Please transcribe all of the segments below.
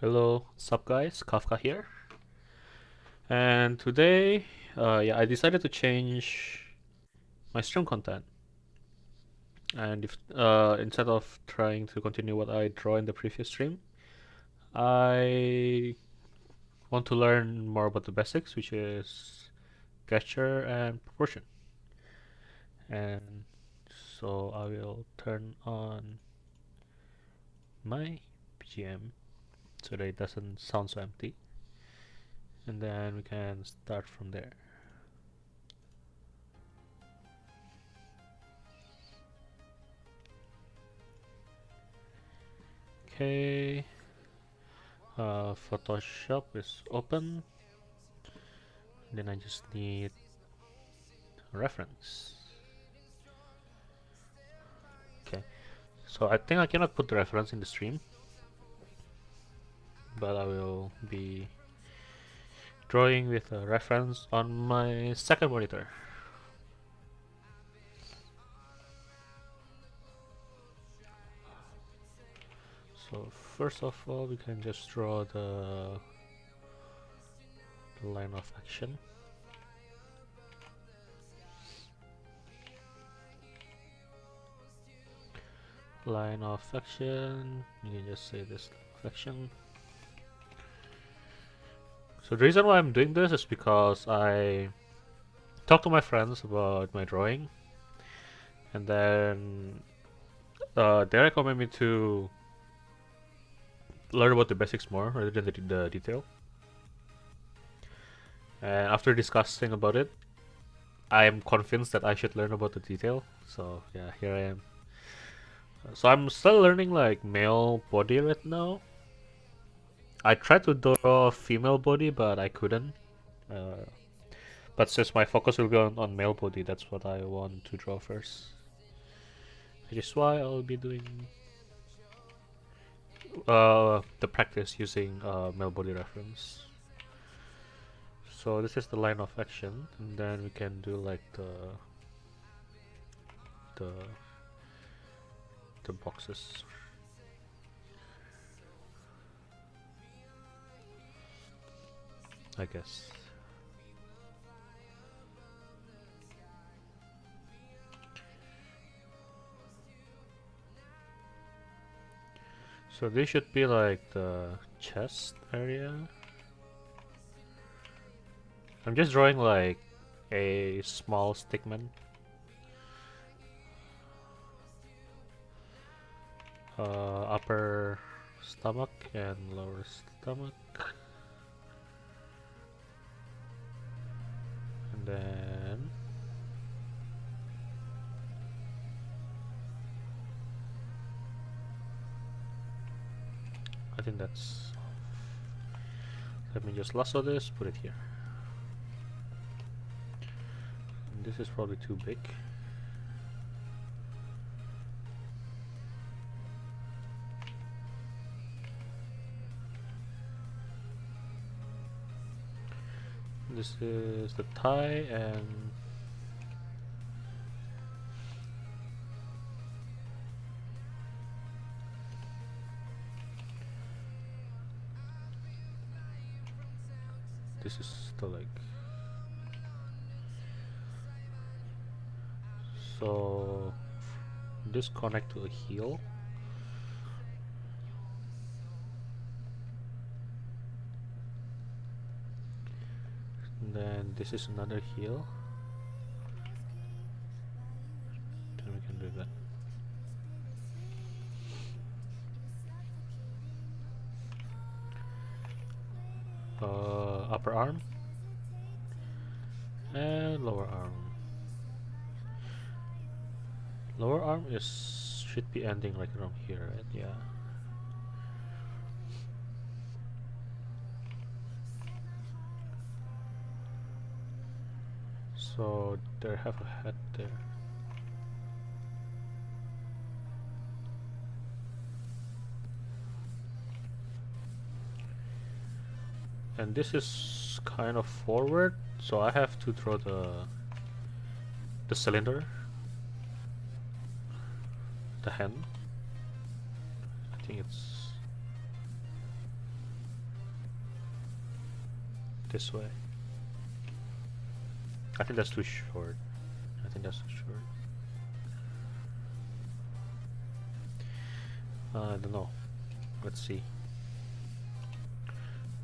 Hello, what's up guys? Kafka here. And today, I decided to change my stream content. And instead of trying to continue what I draw in the previous stream, I want to learn more about the basics, which is gesture and proportion. And so I will turn on my BGM so that it doesn't sound so empty. And then we can start from there. Okay. Photoshop is open. Then I just need a reference. Okay, so I think I cannot put the reference in the stream, but I will be drawing with a reference on my second monitor. So first of all, we can just draw the line of action. Line of action, you can just say this line of action. So the reason why I'm doing this is because I talked to my friends about my drawing, and then they recommend me to learn about the basics more rather than the detail. And after discussing about it, I am convinced that I should learn about the detail. So yeah, here I am. So I'm still learning like male body right now. I tried to draw a female body, but I couldn't. Uh, but since my focus will be on male body, that's what I want to draw first. Which is why I'll be doing the practice using male body reference. So this is the line of action, and then we can do like the the boxes. I guess. So this should be like the chest area. I'm just drawing like a small stickman. Upper stomach and lower stomach. And then I think that's. Let me just lasso this, put it here. And this is probably too big. This is the thigh and this is the leg. So this connect to a heel. And then this is another heel. Then we can do that. Upper arm and lower arm. Lower arm is should be ending like around here, right? Yeah. So they have a head there. And this is kind of forward, so I have to draw the cylinder, the hand. I think it's this way. I think that's too short. I think that's too short. I don't know. Let's see.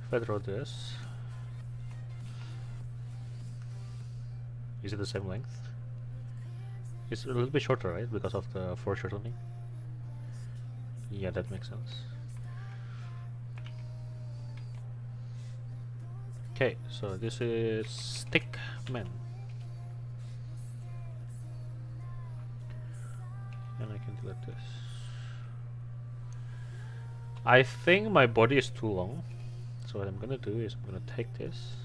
If I draw this, is it the same length? It's a little bit shorter, right? Because of the foreshortening. Yeah, that makes sense. Okay, so this is Stickman. And I can delete this. I think my body is too long. So what I'm gonna do is I'm gonna take this.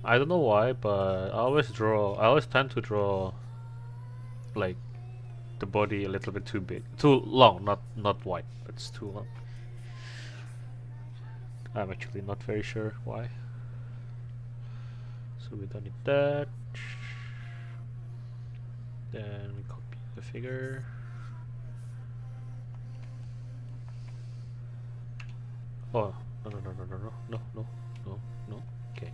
I don't know why, but I always tend to draw like the body a little bit too big. Too long, not wide, but it's too long. I'm actually not very sure why. So we don't need that. Then we copy the figure. Oh, no. Okay.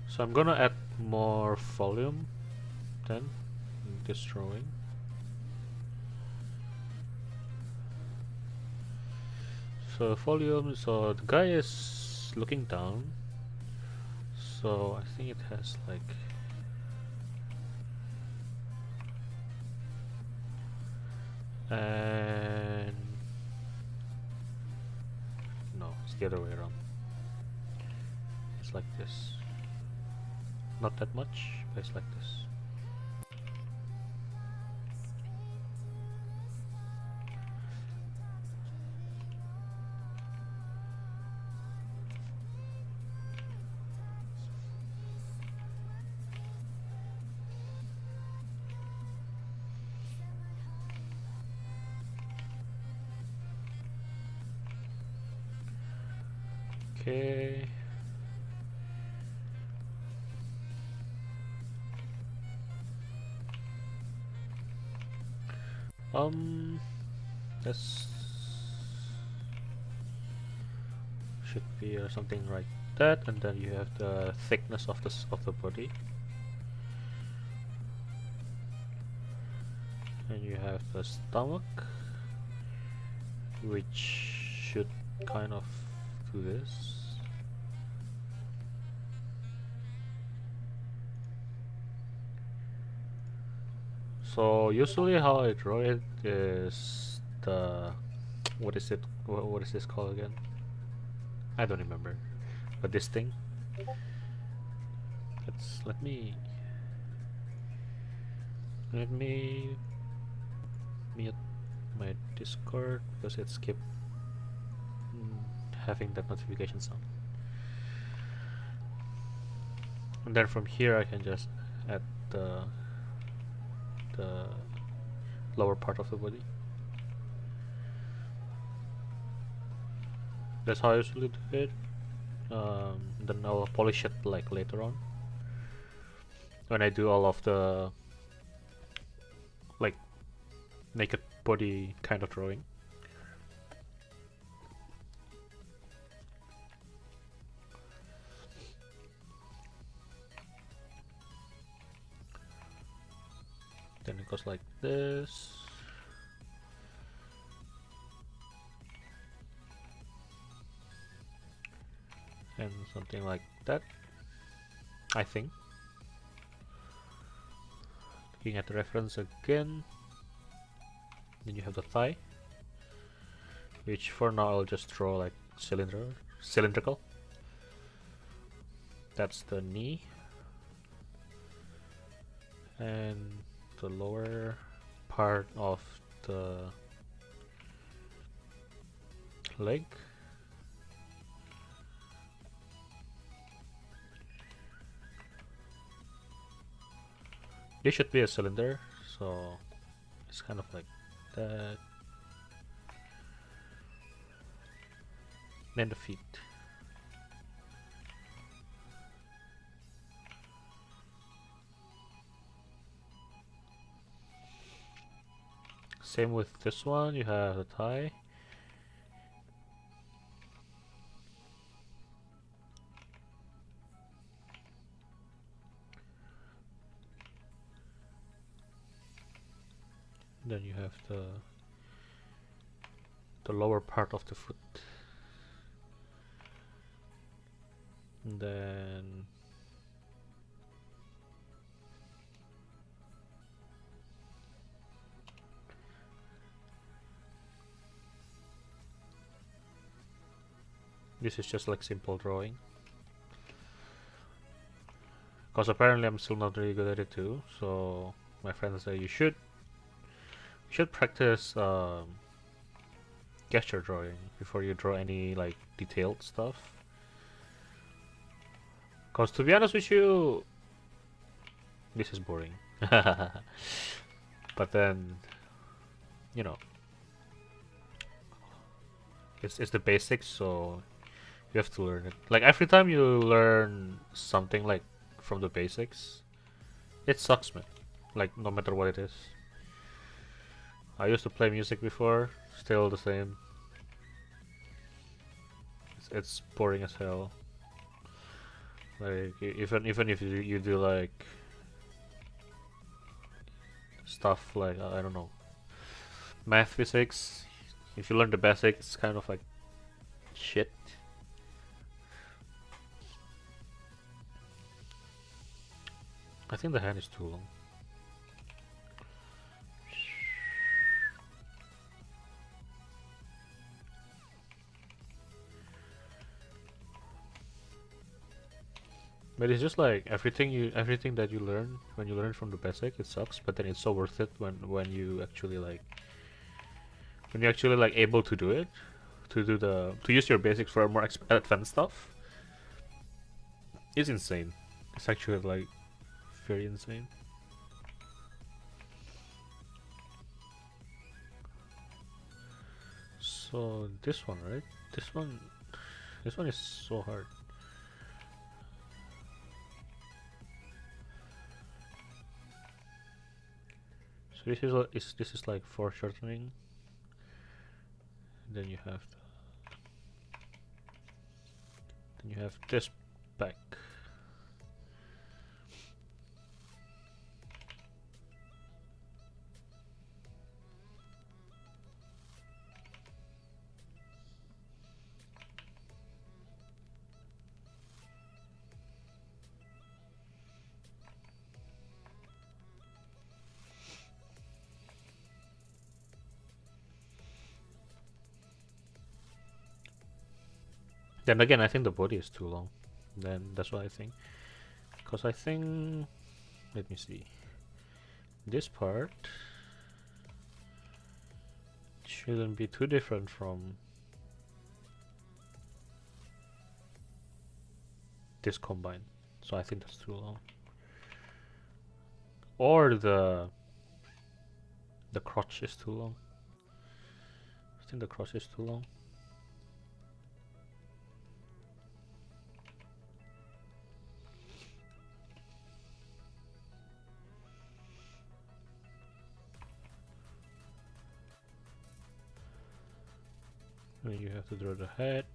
So I'm gonna add more volume then in this drawing. So volume, so the guy is looking down. So I think it has like and no, it's the other way around. It's like this. Not that much, but it's like this. Okay. This should be something like that, and then you have the thickness of the body, and you have the stomach, which should kind of do this. So usually how I draw it is the what is it? What is this called again? I don't remember. But this thing. Let me mute my Discord because it's keep having that notification sound. And then from here I can just add the lower part of the body. That's how I usually do it. Then I'll polish it like later on when I do all of the like naked body kind of drawing. Then it goes like this. And something like that, I think. Looking at the reference again. Then you have the thigh, which for now I'll just draw like cylindrical. That's the knee. And the lower part of the leg. This should be a cylinder, so it's kind of like that. Then the feet. Same with this one, you have the tie. Then you have the lower part of the foot. And then this is just like simple drawing. Because apparently I'm still not really good at it too, so my friends say you should practice gesture drawing before you draw any like detailed stuff. Because to be honest with you, this is boring. But then, you know, it's the basics, so you have to learn it. Like every time you learn something like from the basics, it sucks, man. Like no matter what it is. I used to play music before, still the same. It's boring as hell. Like even if you do like stuff like I don't know, math, physics, if you learn the basics, it's kind of like shit. I think the hand is too long. But it's just like everything that you learn when you learn from the basic, it sucks. But then it's so worth it when you actually like able to do it, to use your basics for more advanced stuff. It's insane. It's actually like very insane. So this one, right? This one is so hard. So this is like foreshortening. Then you have this back. Then again, I think the body is too long. Then that's what I think. Because I think, let me see. This part shouldn't be too different from this combine. So I think that's too long. Or the crotch is too long. I think the crotch is too long. And you have to draw the head.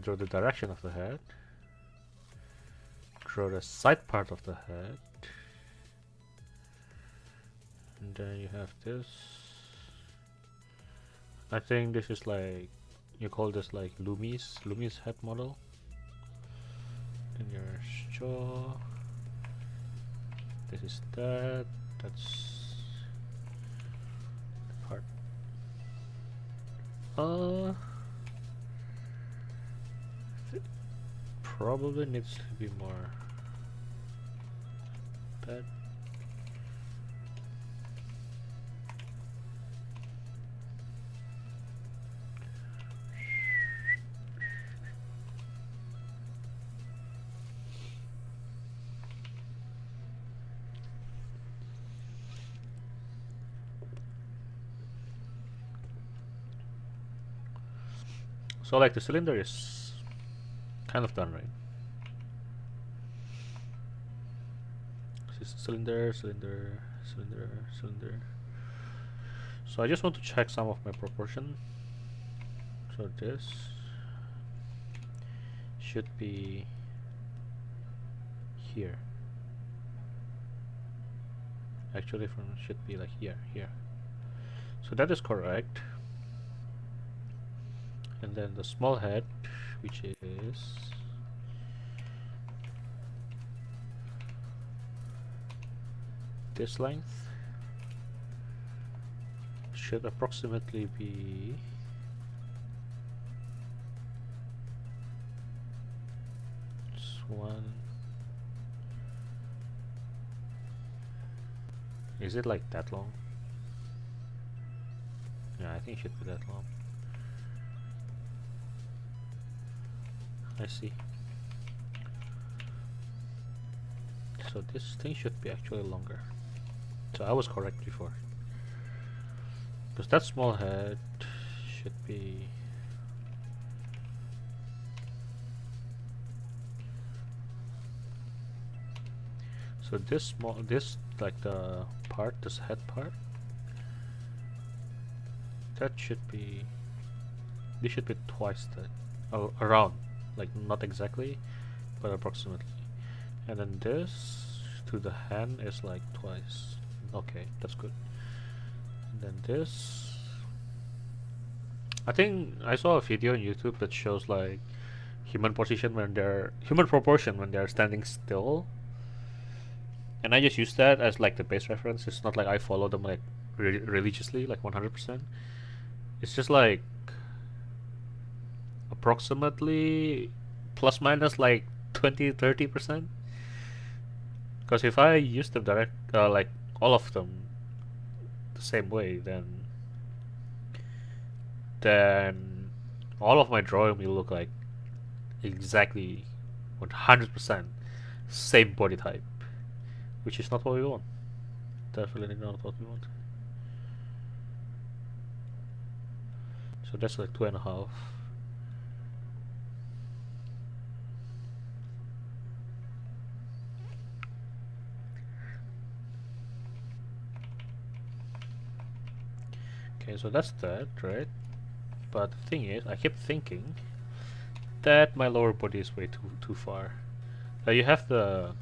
Draw the direction of the head. Draw the side part of the head. And then you have this. I think this is like, you call this like Lumi's head model. Then your jaw. This is that. That's the part. Probably needs to be more bad. So like the cylinder is kind of done, right? Cylinder, cylinder, cylinder, cylinder. So I just want to check some of my proportion. So this should be here. Actually, from should be like here. So that is correct. And then the small head, which is this length, should approximately be this one. Is it like that long? Yeah, I think it should be that long. I see. So this thing should be actually longer. So I was correct before. Because that small head should be so this like the part, this head part, that should be, this should be twice that, around, like not exactly, but approximately. And then this to the hand is like twice. Okay, that's good. And then this, I think I saw a video on YouTube that shows like human proportion when they're standing still, and I just use that as like the base reference. It's not like I follow them like religiously, like 100%. It's just like approximately plus minus like 20-30%. Because if I use them direct, like all of them the same way, then all of my drawing will look like exactly 100% same body type, which is not what we want. Definitely not what we want. So that's like 2.5. Okay, so that's that, right? But the thing is, I keep thinking that my lower body is way too far. You have the,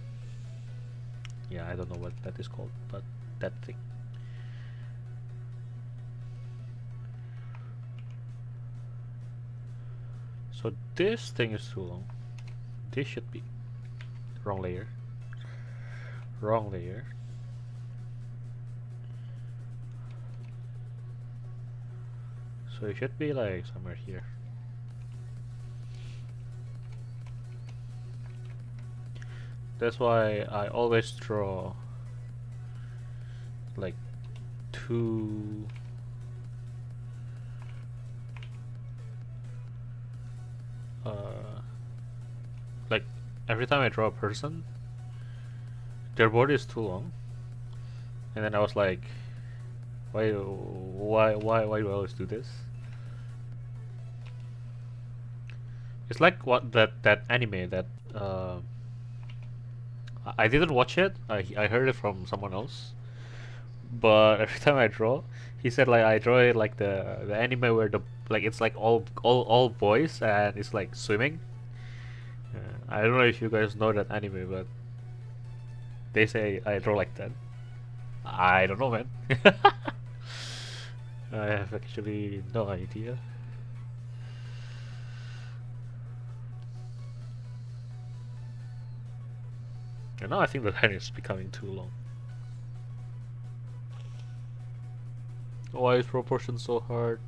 yeah, I don't know what that is called, but that thing. So this thing is too long. This should be wrong layer. Wrong layer. So it should be like somewhere here. That's why I always draw like two like every time I draw a person, their body is too long, and then I was like, why do I always do this? It's like what that anime that I didn't watch it. I heard it from someone else. But every time I draw, he said like I draw it like the anime where the like it's like all boys and it's like swimming. I don't know if you guys know that anime, but they say I draw like that. I don't know, man. I have actually no idea. And now I think the pen is becoming too long. Why is proportion so hard?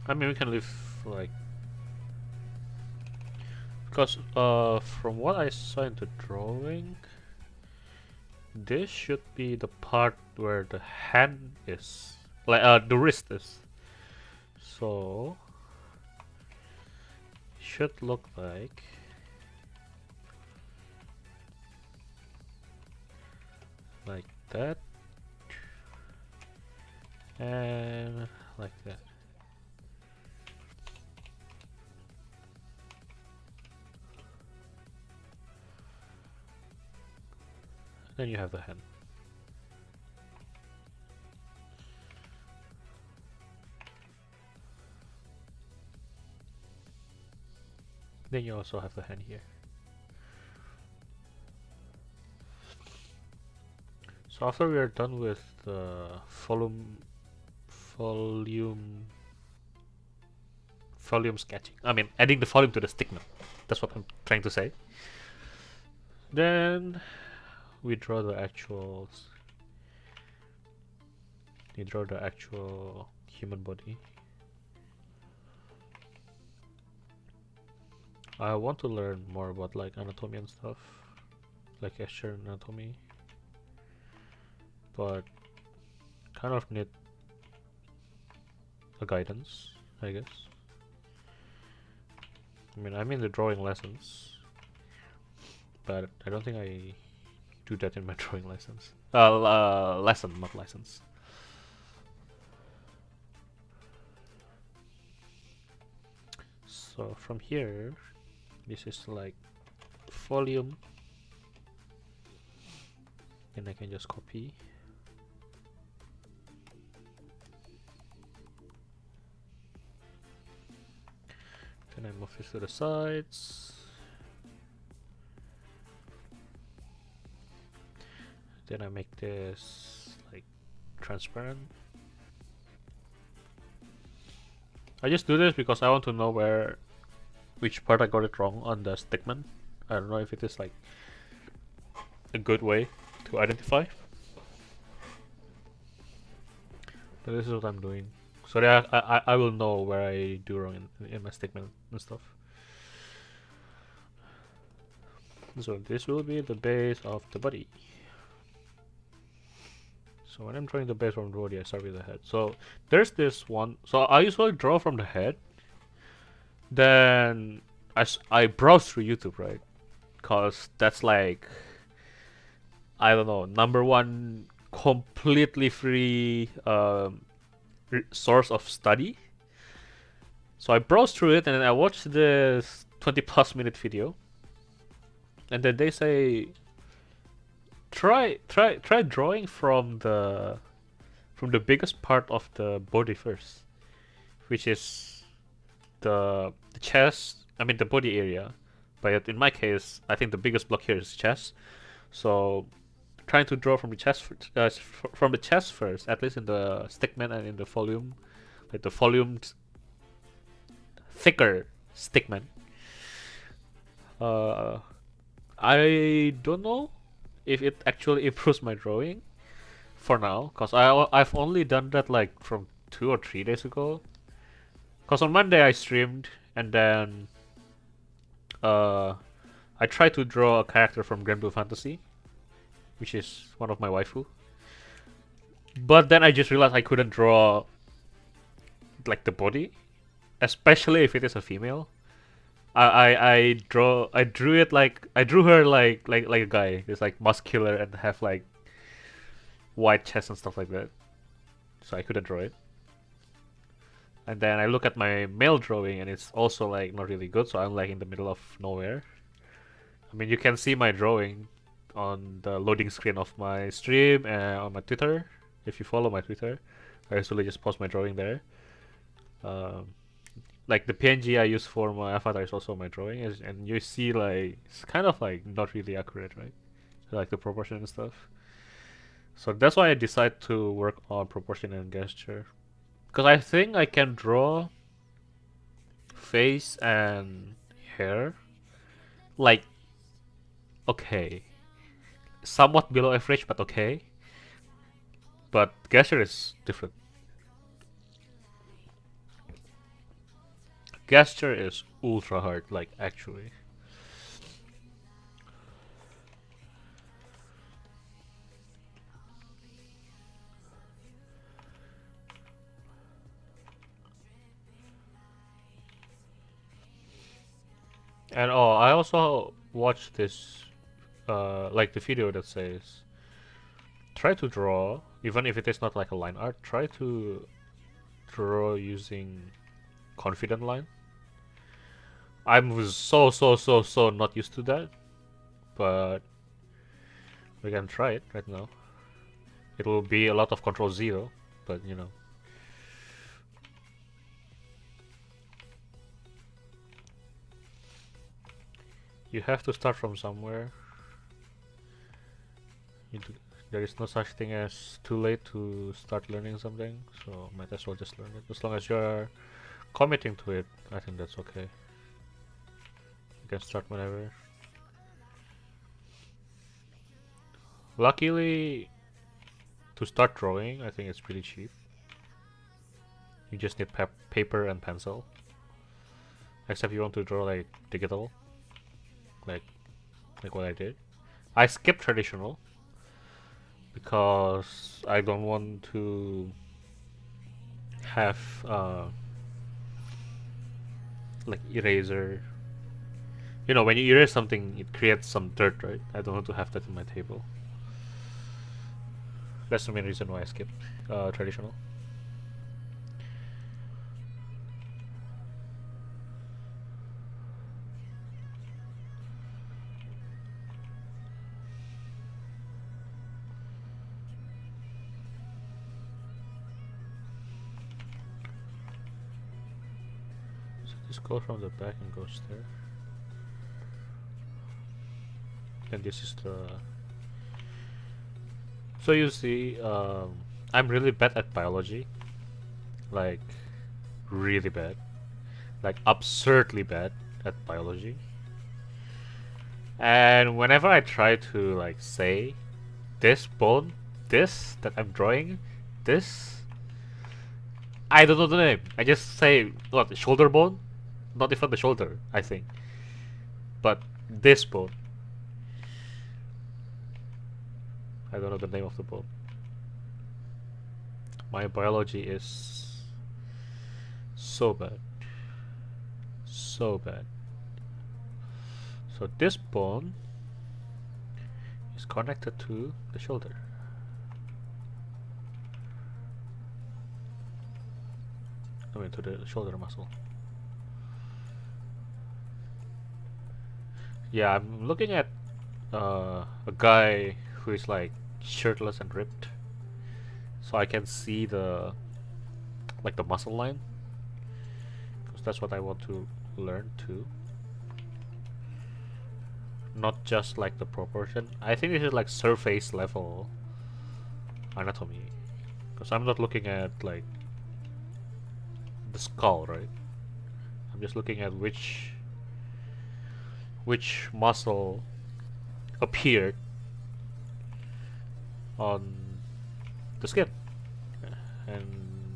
I mean, we can leave like, because from what I saw in the drawing, this should be the part where the hand is, like the wrist is. So should look like that and like that. then you have the hand. Then you also have the hand here. So after we are done with the volume sketching, I mean adding the volume to the stickman. That's what I'm trying to say. Then we draw the actual. You draw the actual human body. I want to learn more about like anatomy and stuff, like gesture anatomy, but kind of need a guidance, I guess. I mean, I'm in the drawing lessons, but I don't think I do that in my drawing lessons. Lesson, not license. So from here, this is like volume, and I can just copy. Then I move this to the sides. Then I make this like transparent. I just do this because I want to know which part I got it wrong on the stickman. I don't know if it is like a good way to identify. But this is what I'm doing. So that I will know where I do wrong in my stickman and stuff. So this will be the base of the body. So when I'm drawing the base from the body, I start with the head. So there's this one. So I usually draw from the head. Then I browse through YouTube, right? Cause that's like, I don't know, +1 completely free source of study. So I browse through it and then I watch this 20+ minute video, and then they say try drawing from the biggest part of the body first, which is the chest. I mean the body area, but in my case, I think the biggest block here is chest. So trying to draw from the chest first, at least in the stickman and in the volume, like the volumed thicker stickman. I don't know if it actually improves my drawing for now, cause I've only done that like from 2 or 3 days ago. Cause on Monday I streamed and then I tried to draw a character from Granblue Fantasy, which is one of my waifu. But then I just realized I couldn't draw like the body, especially if it is a female. I drew her like a guy. It's like muscular and have like wide chest and stuff like that. So I couldn't draw it. And then I look at my male drawing and it's also like not really good, so I'm like in the middle of nowhere. I mean, you can see my drawing on the loading screen of my stream and on my Twitter. If you follow my Twitter, I usually just post my drawing there. Like the PNG I use for my avatar is also my drawing, and you see like it's kind of like not really accurate, right? Like the proportion and stuff. So that's why I decided to work on proportion and gesture, because I think I can draw face and hair like okay, somewhat below average, but okay. But gesture is different. Gesture is ultra hard, like actually. And oh, I also watched this, like the video that says, try to draw, even if it is not like a line art, try to draw using confident line. I'm so not used to that, but We can try it right now. It will be a lot of Control 0, but you know. You have to start from somewhere. There is no such thing as too late to start learning something, so might as well just learn it. As long as you're committing to it, I think that's okay. You can start whenever. Luckily, to start drawing, I think it's pretty cheap. You just need paper and pencil. Except you want to draw like digital, like what I did. I skipped traditional because I don't want to have like eraser. You know, when you erase something, it creates some dirt, right? I don't want to have that in my table. That's the main reason why I skipped traditional. So this goes from the back and goes there. And this is the... So you see, I'm really bad at biology. Like, really bad. Like, absurdly bad at biology. And whenever I try to, like, say, this bone, this, that I'm drawing, this, I don't know the name. I just say, what, shoulder bone? Not even the shoulder, I think. But this bone. I don't know the name of the bone. My biology is so bad. So bad. So this bone is connected to the shoulder. I mean to the shoulder muscle. Yeah, I'm looking at a guy who is like shirtless and ripped, so I can see the like the muscle line, because that's what I want to learn too. Not just like the proportion. I think this is like surface level anatomy, because I'm not looking at like the skull, right? I'm just looking at which muscle appeared on the skin, and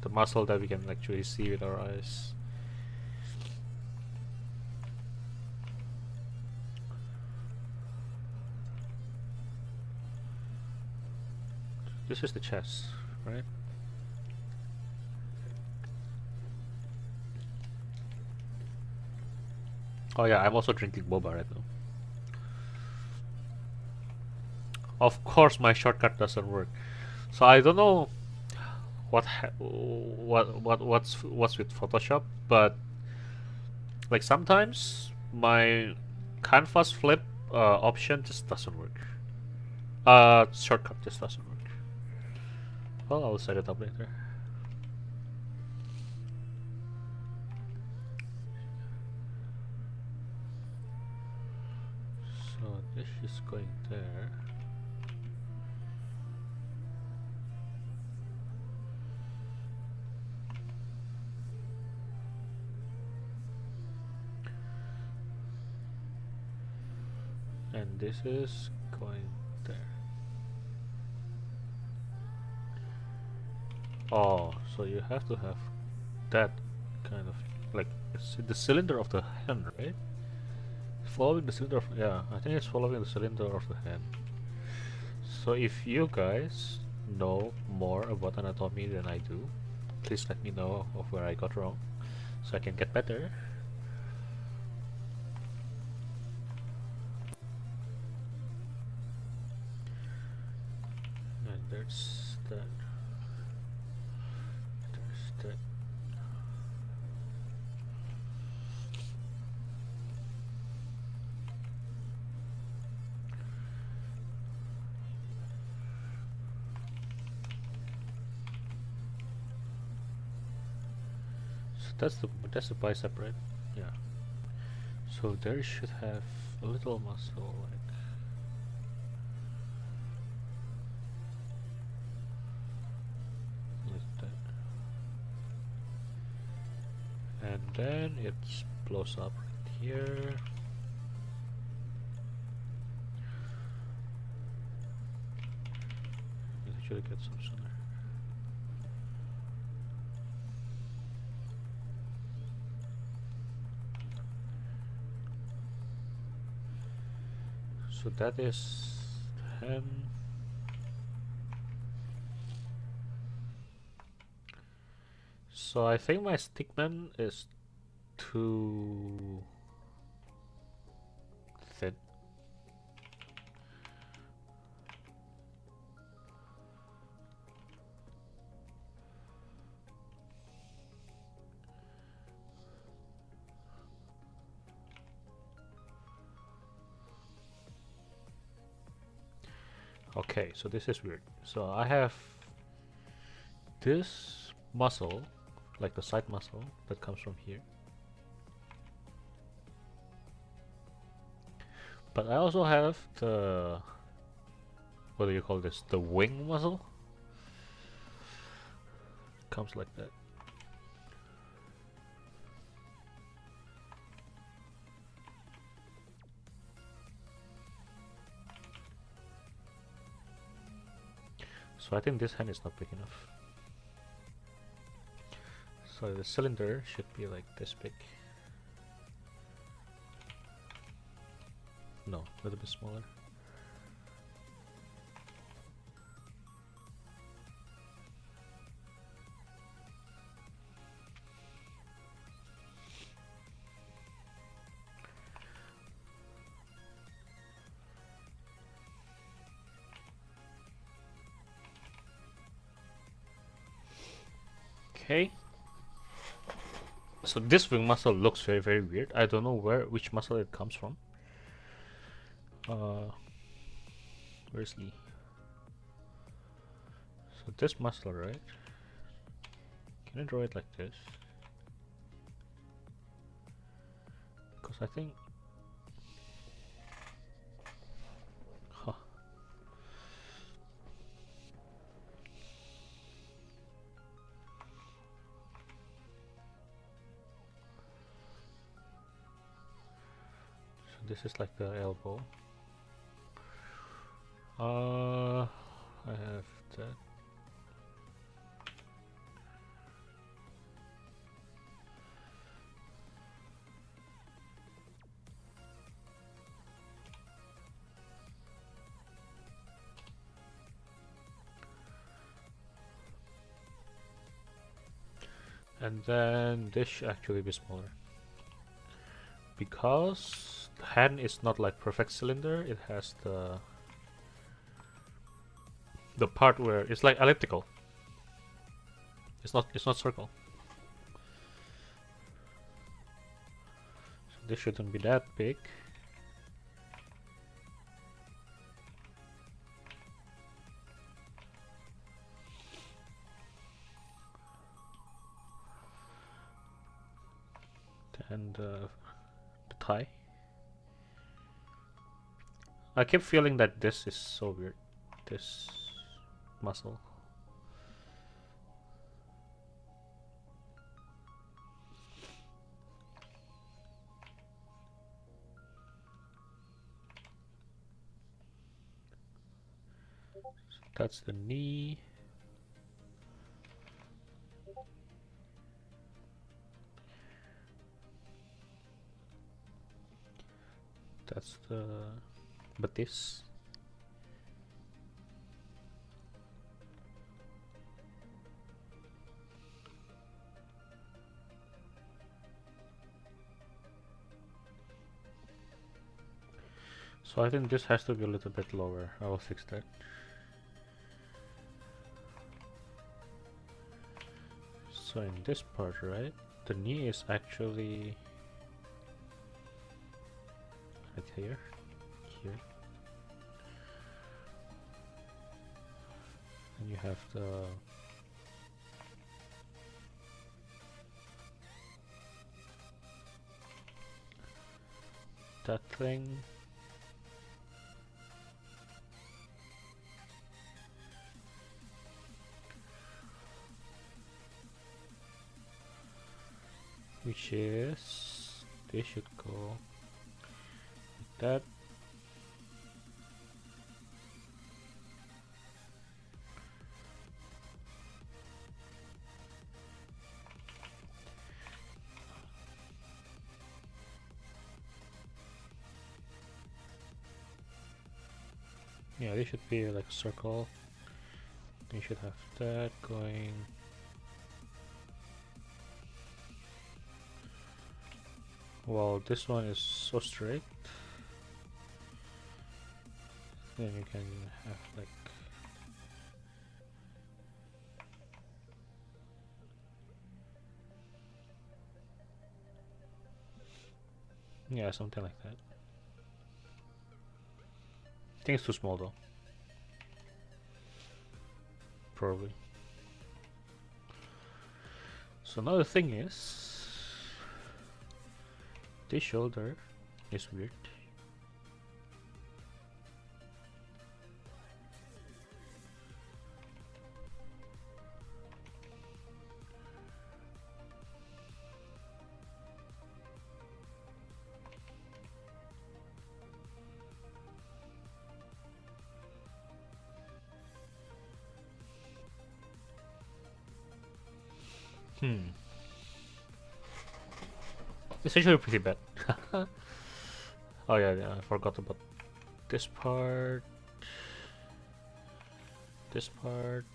the muscle that we can actually see with our eyes. This is the chest, right? Oh yeah, I'm also drinking boba right now. Of course my shortcut doesn't work. So I don't know what's with Photoshop, but like sometimes my canvas flip option just doesn't work. Shortcut just doesn't work. Well, I'll set it up later. So this is going there. And this is going there. Oh, so you have to have that kind of like it's the cylinder of the hand, right? Following the cylinder of, yeah, I think it's following the cylinder of the hand. So if you guys know more about anatomy than I do, please let me know of where I got wrong so I can get better. And there's that. There's that. So that's the bicep, right? Yeah. So there should have a little muscle like that. And then it blows up right here. I should get some sooner. So that is 10. So I think my stickman is too thin. Okay, so this is weird. So I have this muscle, like the side muscle that comes from here. But I also have the, what do you call this? The wing muscle. Comes like that. So I think this hand is not big enough. So the cylinder should be like this big. No, a little bit smaller. Okay. So this wing muscle looks very weird. I don't know which muscle it comes from. Where's Lee? So this muscle, right? Can I draw it like this? Because I think, huh. So this is like the elbow. I have that. And then this should actually be smaller. Because the hand is not like perfect cylinder, it has the part where it's like elliptical. It's not circle. So this shouldn't be that big. And the thigh. I keep feeling that this is so weird. This muscle. So that's the knee. That's the betis. So I think this has to be a little bit lower. I will fix that. So in this part, right, the knee is actually right here. And you have the that thing. Which is, they should go like that. Yeah, they should be like a circle. You should have that going. Well, this one is so straight. Then you can have like, yeah, something like that. I think it's too small though. Probably. So another thing is, this shoulder is weird. It's actually pretty bad. Oh yeah, I forgot about this part. This part.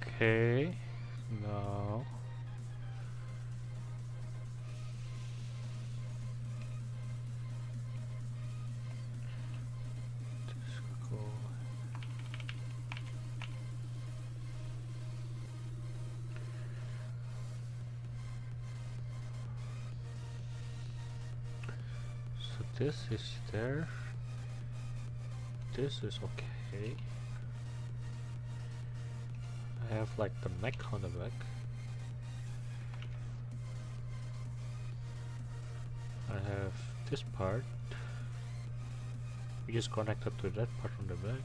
Okay, now let's go. So this is there. This is okay. I have like the neck on the back. I have this part, which is connected to that part on the back.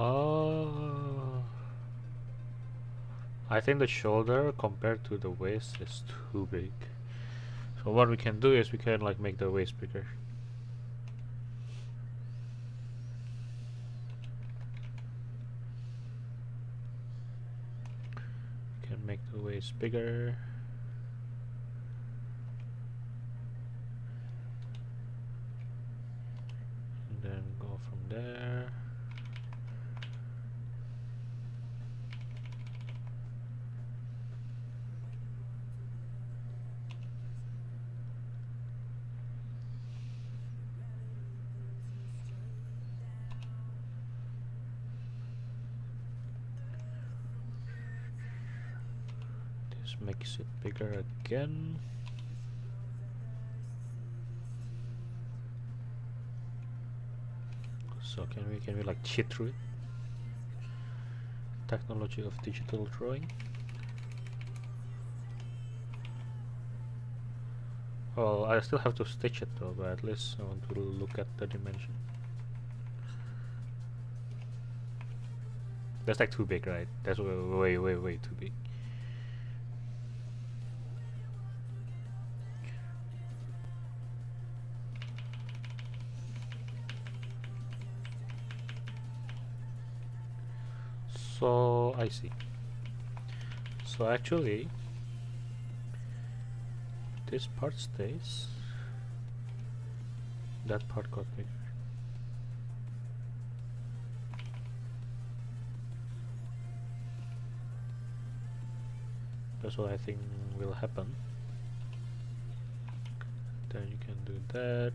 Oh, I think the shoulder compared to the waist is too big. So what we can do is we can like make the waist bigger. We can make the waist bigger. And then go from there. Makes it bigger again. So can we like cheat through it? Technology of digital drawing. Well, I still have to stitch it though, but at least I want to look at the dimension. That's like too big, right? That's way too big. So I see. So actually, this part stays. That part got bigger. That's what I think will happen. Then you can do that,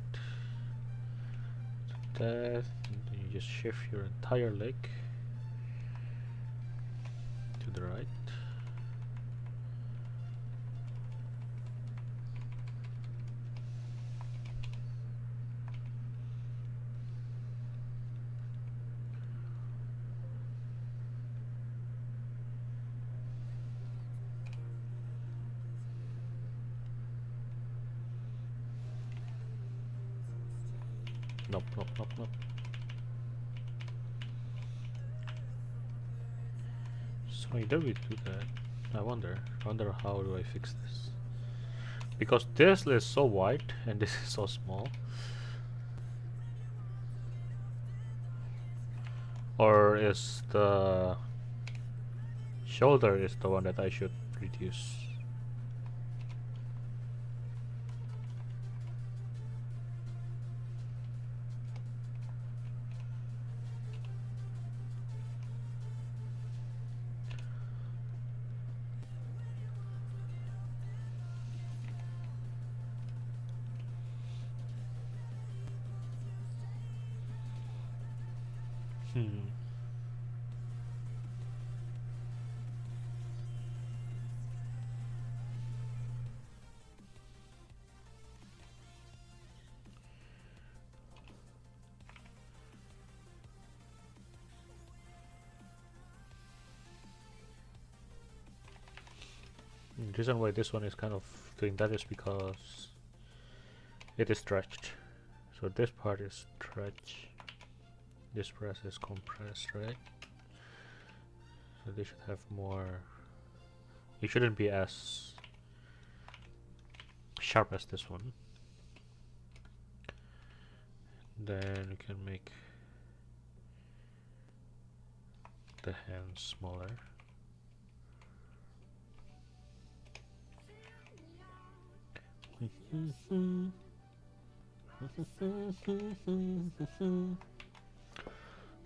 and then you just shift your entire leg to the right. Nope, nope, nope, nope. So either we do that. I wonder how do I fix this? Because this is so wide and this is so small. Or is the shoulder is the one that I should reduce? Hmm. The reason why this one is kind of doing that is because it is stretched. So this part is stretched. This press is compressed, right? So they should have more. It shouldn't be as sharp as this one. Then you can make the hand smaller.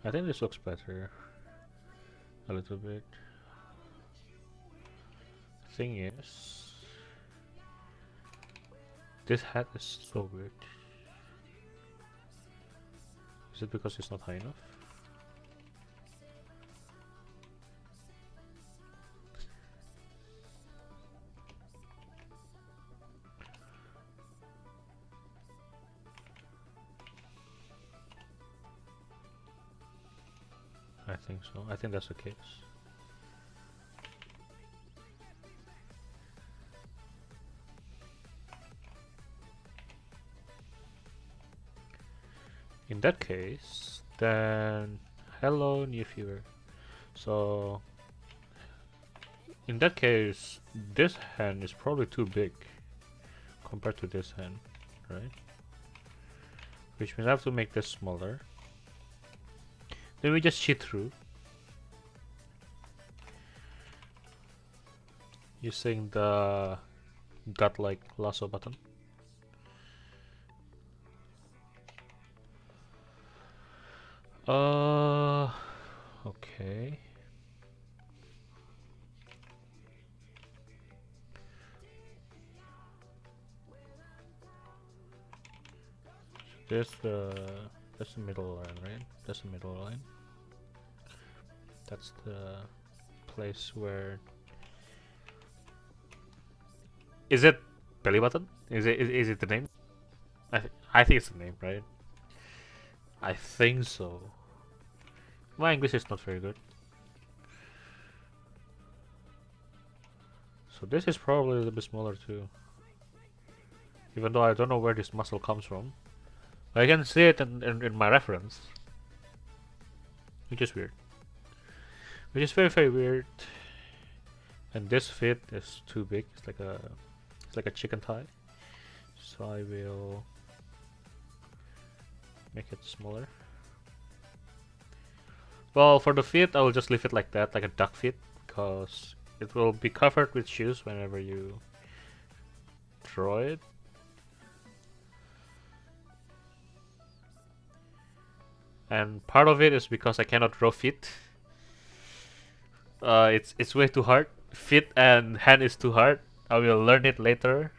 I think this looks better a little bit. Thing is, this hat is so weird. Is it because it's not high enough? I think so. I think that's the case. In that case, then hello new viewer. So in that case, this hand is probably too big compared to this hand, right? Which means I have to make this smaller. Then we just cheat through using the gut-like lasso button. Okay. That's the middle line, right? That's the middle line. That's the place where. Is it belly button? Is it the name? I think it's the name, right? I think so. My English is not very good. So this is probably a little bit smaller too. Even though I don't know where this muscle comes from. I can see it in my reference. Which is weird. Which is very, very weird. And this fit is too big. It's like a chicken thigh. So I will make it smaller. Well, for the feet, I will just leave it like that, like a duck feet, because it will be covered with shoes whenever you draw it. And part of it is because I cannot draw feet. It's way too hard. Feet and hand is too hard. I will learn it later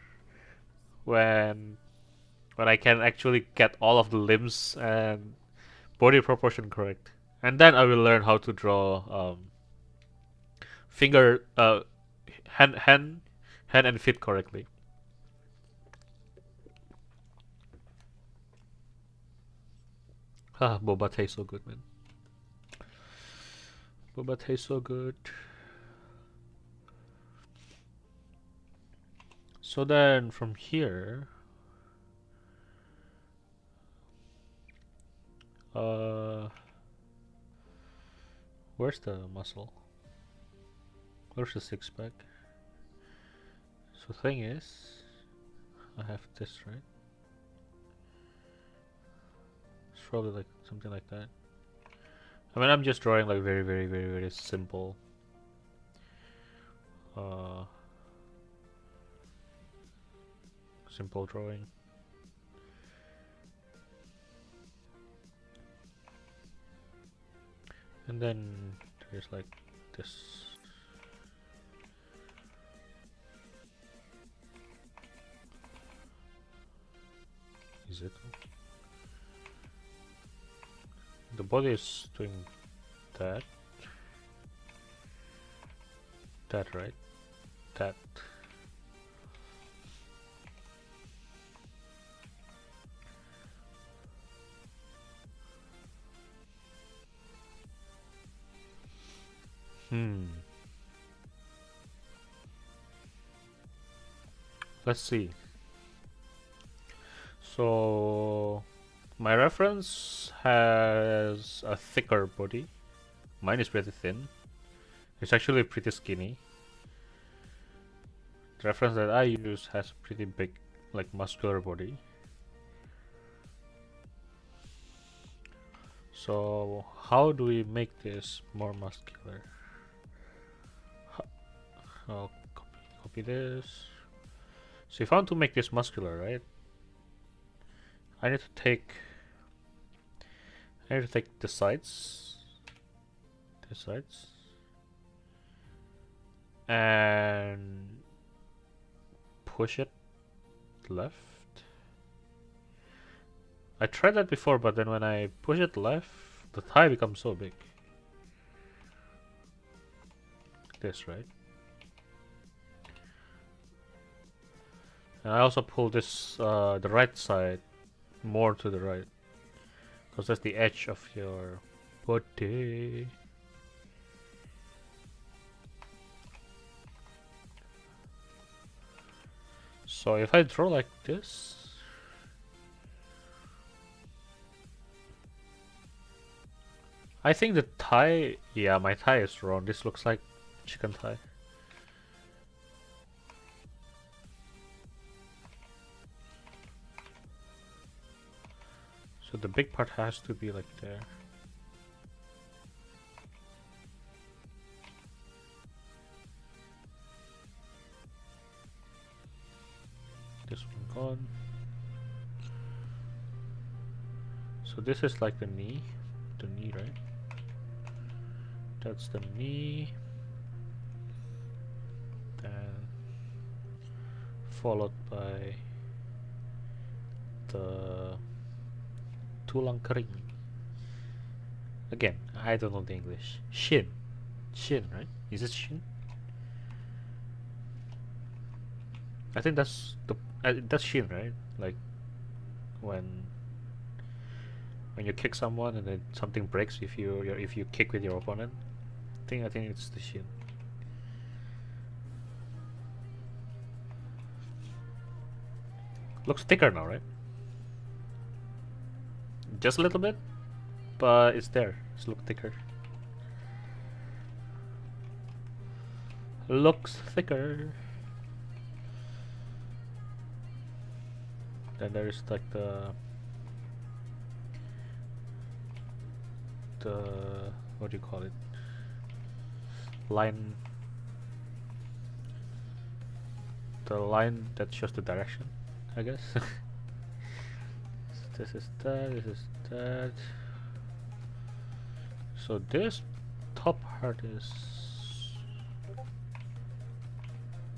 when I can actually get all of the limbs and body proportion correct. And then I will learn how to draw finger hand and feet correctly. Ah, boba tastes so good, man. Boba tastes so good. So then from here, Uh, where's the muscle? Where's the six pack? So thing is, I have this, right? It's probably like something like that. I mean, I'm just drawing like very simple. Uh, simple drawing. And then there's like this. Is it? The body is doing that. That, right? That. Let's see. So my reference has a thicker body. Mine is pretty thin. It's actually pretty skinny. The reference that I use has a pretty big, like, muscular body. So how do we make this more muscular? I'll copy this. So if I want to make this muscular, right? I need to take the sides, and push it left. I tried that before, but then when I push it left, the thigh becomes so big. This, right? And I also pull this, the right side, more to the right, because that's the edge of your body. So if I draw like this, I think the thigh, yeah, my thigh is wrong. This looks like chicken thigh. So the big part has to be like there. This one gone. So this is like the knee, right? That's the knee. Then followed by the tulang kering. Again, I don't know the English. Shin, right? Is it shin? I think that's that's shin, right? Like when you kick someone and then something breaks if you kick with your opponent. I think it's the shin. Looks thicker now, right? Just a little bit, but it's there. It's look thicker. Looks thicker. Then there's like the what do you call it? Line. The line that shows the direction, I guess. So this is that. This is that. So this top part is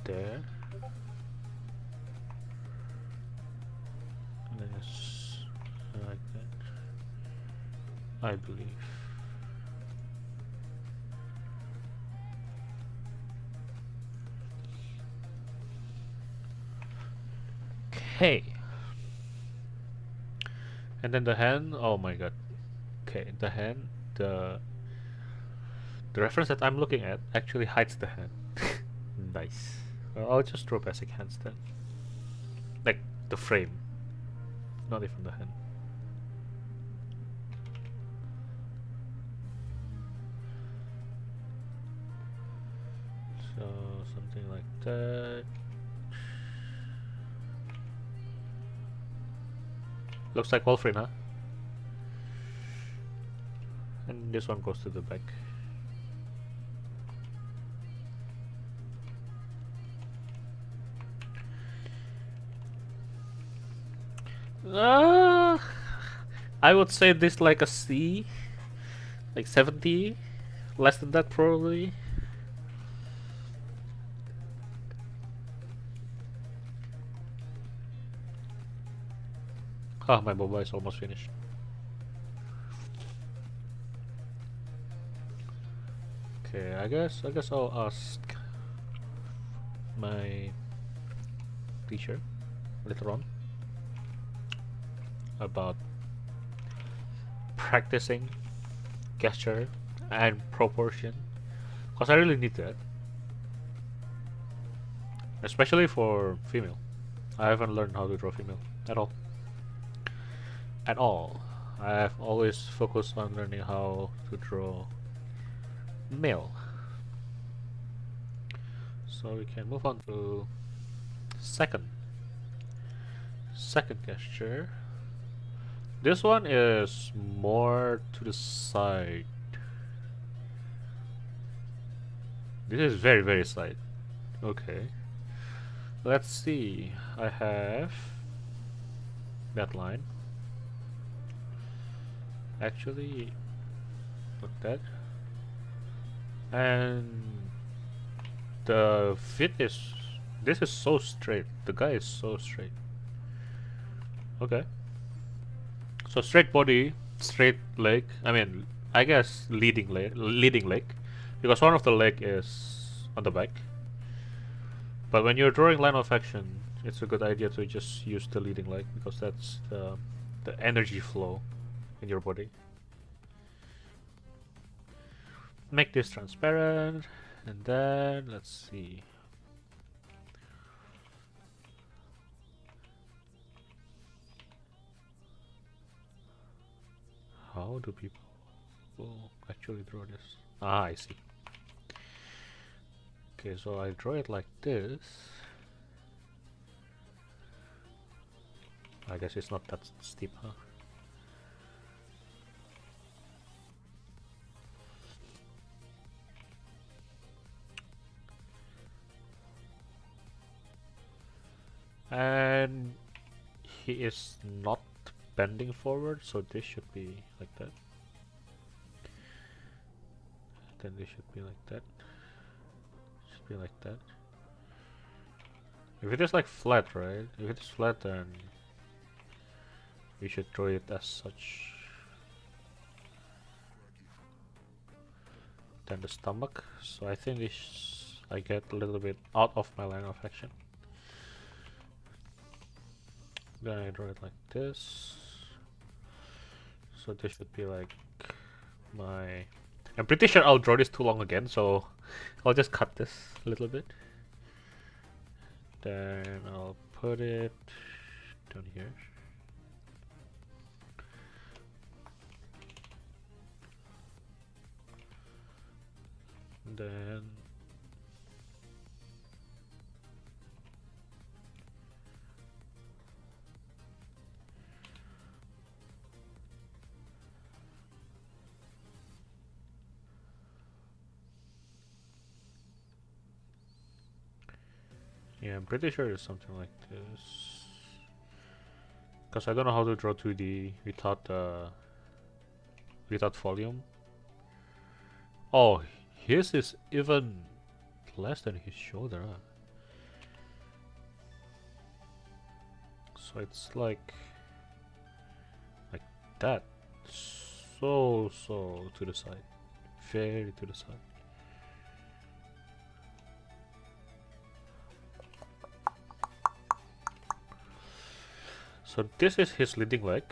there. And then it's like that, I believe. Okay. And then the hand, oh my god. Okay, the hand, the reference that I'm looking at actually hides the hand. Nice. Well, I'll just draw basic hands then. Like the frame, not even the hand. So something like that. Looks like Wolverine, huh? And this one goes to the back. Uh, I would say this like a C, like 70, less than that probably. Ah, my boba is almost finished. Okay, I guess I'll ask my teacher later on about practicing gesture and proportion, because I really need that, especially for female. I haven't learned how to draw female at all. At all. I've always focused on learning how to draw male. So we can move on to second gesture. This one is more to the side. This is very side. Okay. Let's see. I have that line. Actually, look that. And the fit is. This is so straight. The guy is so straight. Okay. So straight body, straight leg. I mean, I guess leading leg, because one of the leg is on the back. But when you're drawing line of action, it's a good idea to just use the leading leg, because that's the energy flow in your body. Make this transparent, and then let's see. How do people actually draw this? Ah, I see. Okay, so I draw it like this. I guess it's not that steep, huh? And he is not bending forward, so this should be like that. Then this should be like that. Should be like that. If it is like flat, right? If it is flat, then we should draw it as such. Then the stomach. So I think this, I get a little bit out of my line of action. Then I draw it like this. So this should be like my... I'm pretty sure I'll draw this too long again, so I'll just cut this a little bit. Then I'll put it down here. Then yeah, I'm pretty sure it's something like this. Because I don't know how to draw 2D without volume. Oh, his is even less than his shoulder, huh? So it's like that. So to the side. Very to the side. So this is his leading leg.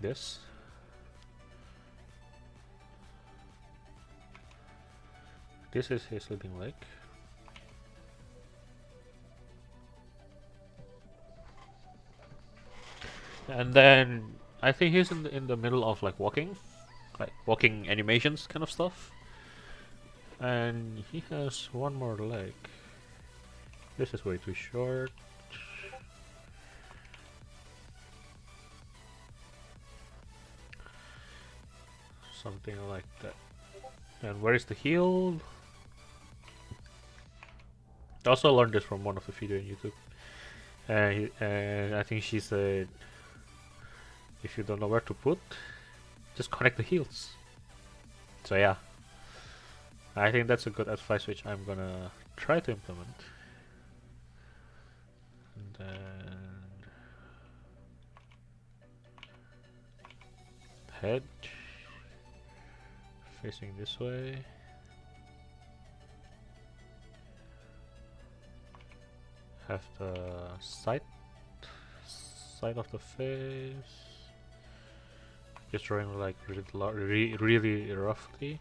This. This is his leading leg. And then I think he's in the middle of like walking animations kind of stuff. And he has one more leg. This is way too short. Something like that. And where is the heel? I also learned this from one of the video on YouTube. And I think she said, if you don't know where to put, just connect the heels. So yeah, I think that's a good advice which I'm gonna try to implement. And then head facing this way. Have the side of the face. Just drawing like really roughly.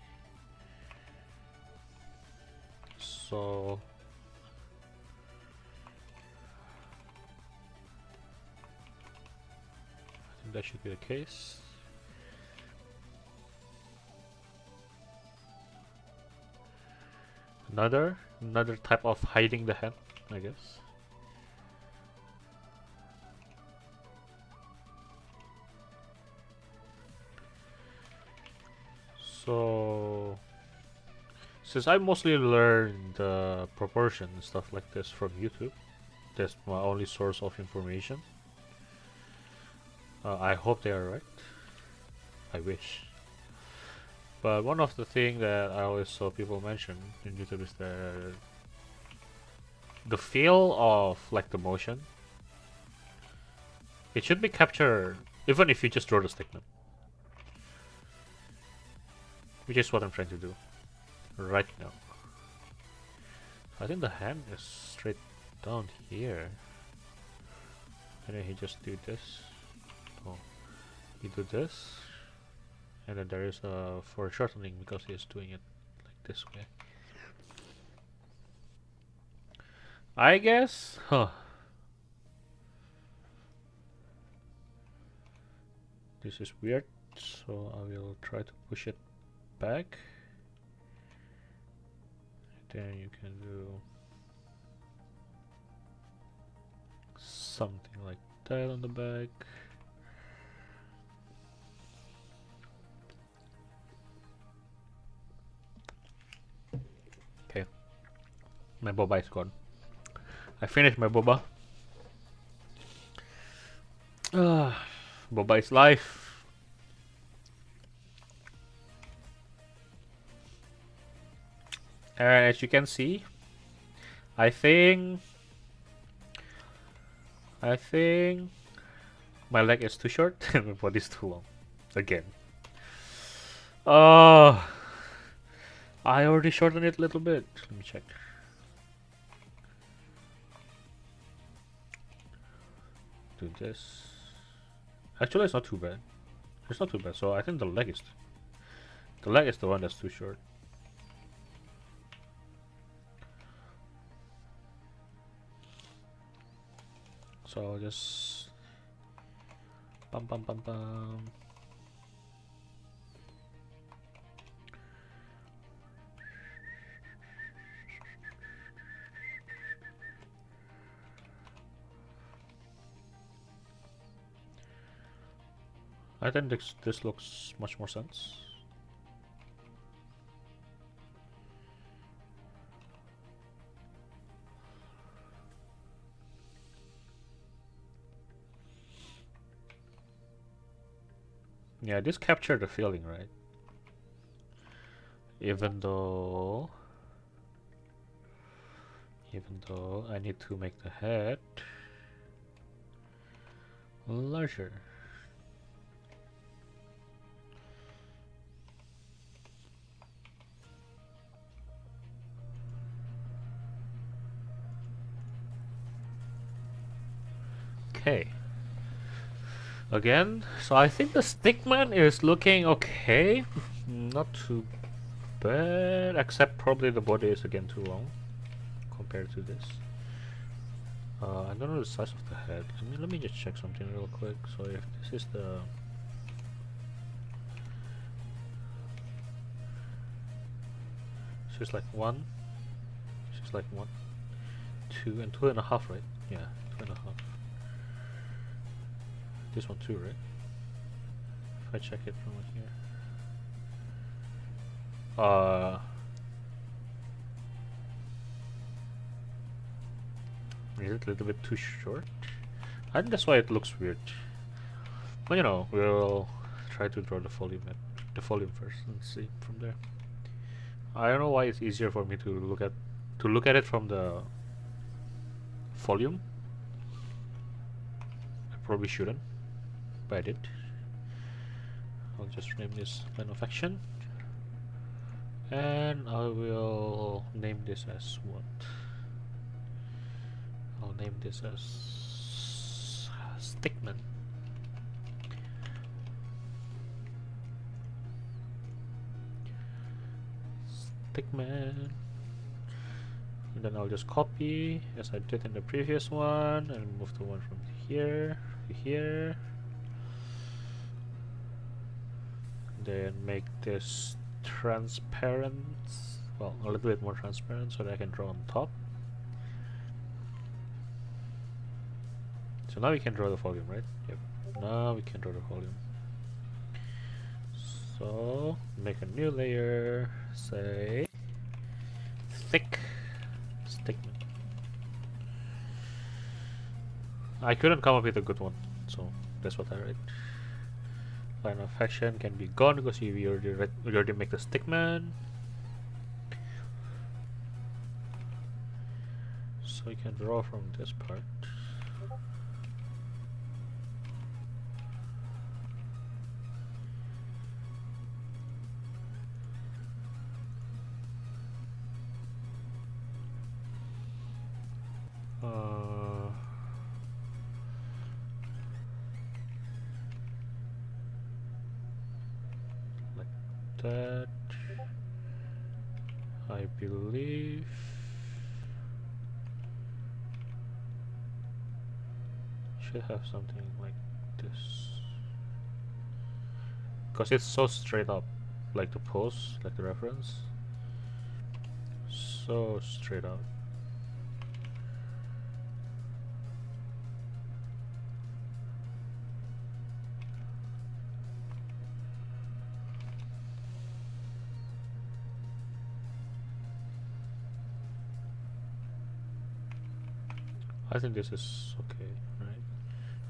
So I think that should be the case. Another type of hiding the hand, I guess. So since I mostly learned proportion and stuff like this from YouTube, that's my only source of information. I hope they are right. I wish. But one of the things that I always saw people mention in YouTube is the feel of like the motion. It should be captured even if you just draw the stickman, which is what I'm trying to do right now. I think the hand is straight down here, and then he just do this. Oh, he do this. And then there is a foreshortening because he is doing it like this way. I guess, this is weird, so I will try to push it back. Then you can do something like that on the back. Okay, my boba is gone. I finished my boba. Boba is life. As you can see, I think my leg is too short and my body is too long. Again. I already shortened it a little bit. Let me check. Do this. Actually, it's not too bad. It's not too bad. So I think the leg is the one that's too short. So I'll just bum bum bum bum. I think this looks much more sense. Yeah, this captured the feeling, right? Even though I need to make the head larger. Okay. Again, so I think the stickman is looking okay. Not too bad, except probably the body is again too long compared to this. I don't know the size of the head. Let me just check something real quick. So if this is the So it's like 1, this is like 1, 2, and 2.5, right? Yeah, 2.5. This one too, right? If I check it from here. Is it a little bit too short? I think that's why it looks weird. But you know, we'll try to draw the volume first and see from there. I don't know why it's easier for me to look at it from the volume. I probably shouldn't, but I did. I'll just name this line of action, and I will name this as what? I'll name this as Stickman. Stickman. And then I'll just copy as I did in the previous one and move the one from here to here. Then make this transparent, well, a little bit more transparent so that I can draw on top. So now we can draw the volume, right? Yep. Now we can draw the volume. So make a new layer, say thick Stickman. I couldn't come up with a good one, so that's what I write. Line of action can be gone because we already make the Stickman. So you can draw from this part. Like that, I believe. Should have something like this, because it's so straight up, like the pose, like the reference, so straight up. I think this is okay, right?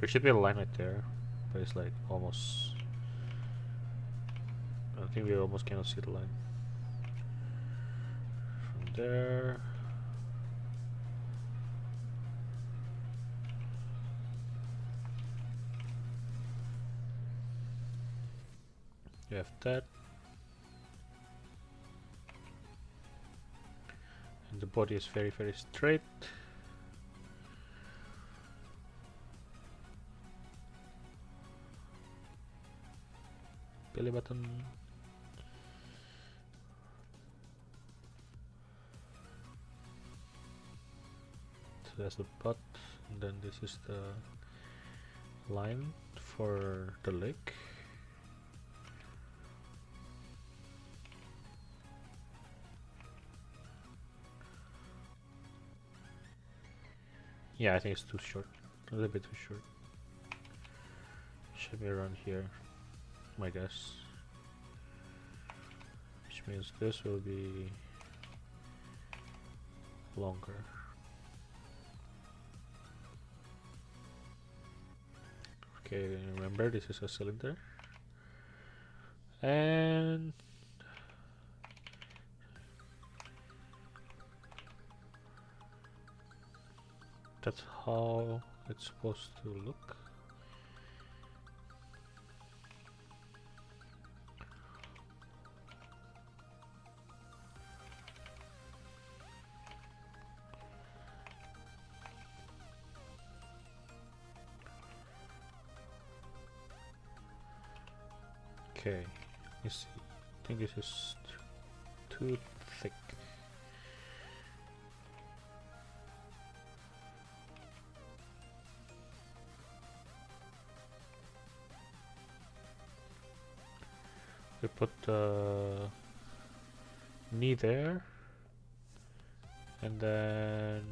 There should be a line right there, but it's like almost. I think we almost cannot see the line from there. You have that, and the body is very, very straight. Belly button. So that's the butt, and then this is the line for the leg. Yeah, I think it's too short. A little bit too short. Should be around here, my guess. Which means this will be longer. Okay, remember this is a cylinder. And that's how it's supposed to look. Okay, you see, I think this is too thick. We put the knee there. And then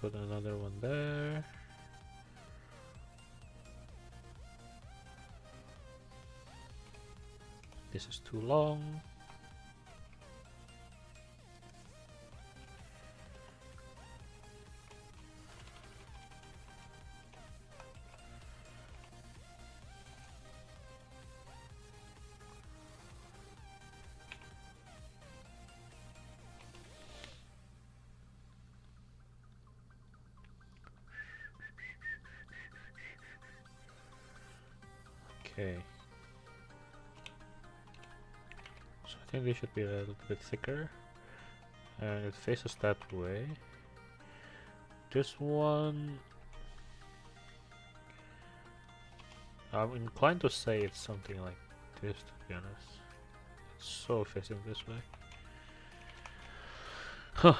put another one there. This is too long. Okay. So I think they should be a little bit thicker. And it faces that way. This one, I'm inclined to say it's something like this, to be honest. It's so facing this way. Huh.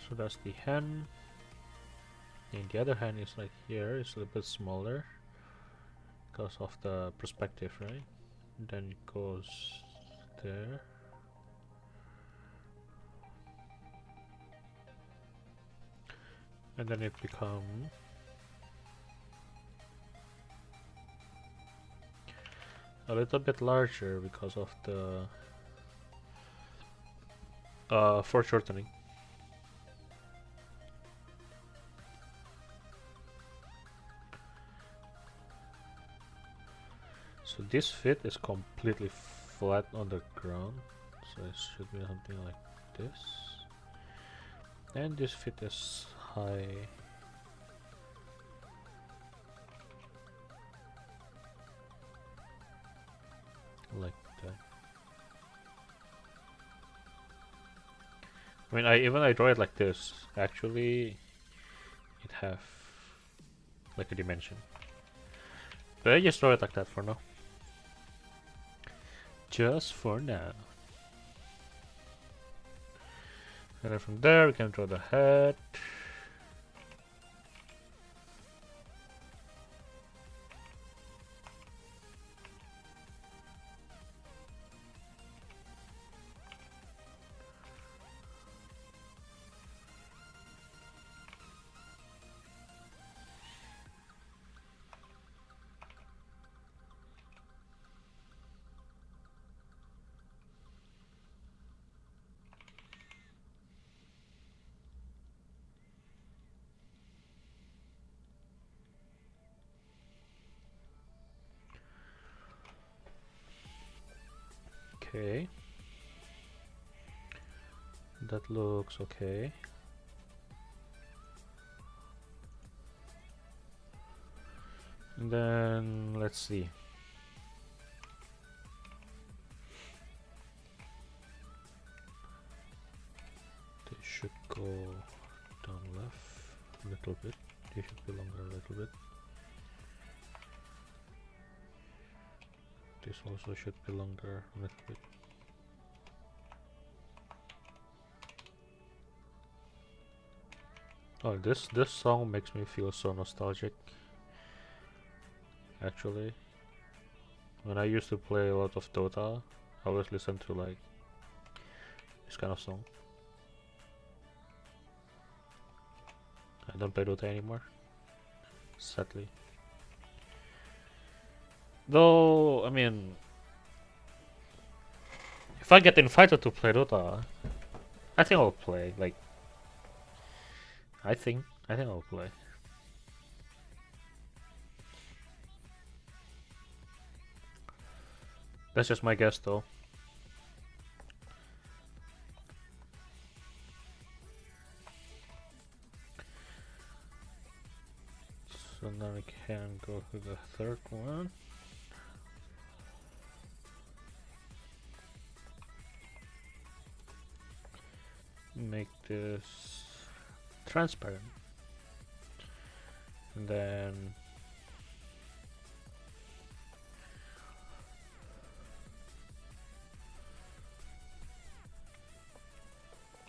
So that's the hand. And the other hand is like here, it's a little bit smaller because of the perspective, right? And then it goes there. And then it becomes a little bit larger because of the foreshortening. So this fit is completely flat on the ground, so it should be something like this. And this fit is high. Like that. I mean, I draw it like this. Actually, it have like a dimension. But I just draw it like that for now. Just for now. And then from there we can draw the head. Okay. That looks okay. And then let's see. They should go down left a little bit. They should be longer a little bit. This also should be longer a little bit. Oh, this song makes me feel so nostalgic. Actually, when I used to play a lot of Dota, I always listen to like this kind of song. I don't play Dota anymore, sadly. Though, I mean, if I get invited to play Dota, I think I'll play. Like, I think I'll play. That's just my guess, though. So now we can go to the third one. Make this transparent. And then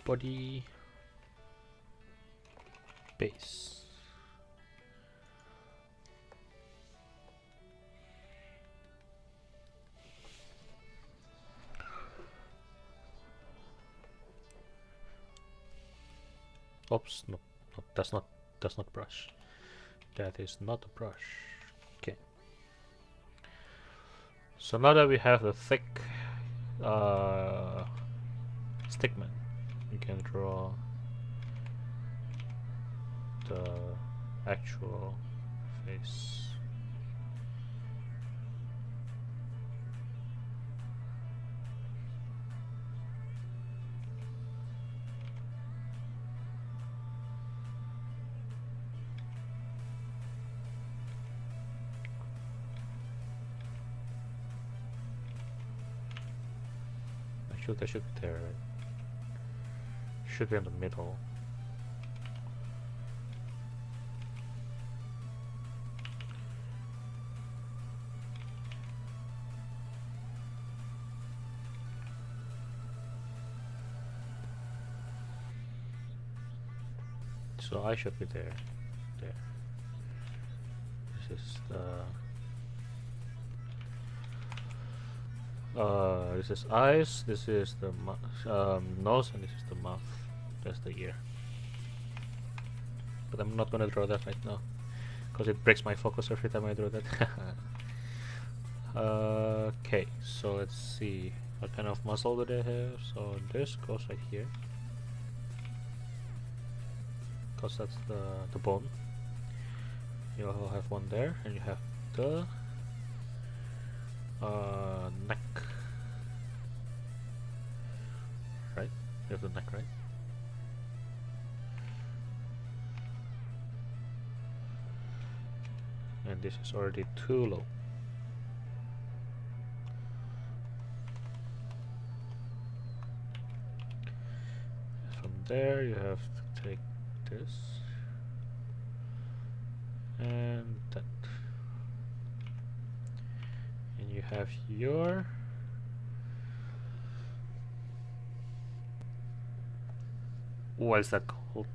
body, base. Oops, no, no, that's not brush. That is not a brush. Okay. So now that we have the thick stickman, we can draw the actual face. Actually, that should be there, right? Should be in the middle. So I should be there. There. This is the this is eyes, this is the nose, and this is the mouth. That's the ear. But I'm not gonna draw that right now, because it breaks my focus every time I draw that. Okay, so let's see. What kind of muscle do they have? So this goes right here, because that's the bone. You also have one there, and you have the neck. Right? You have the neck, right? And this is already too low. From there you have to take this and that, and you have your what is that called?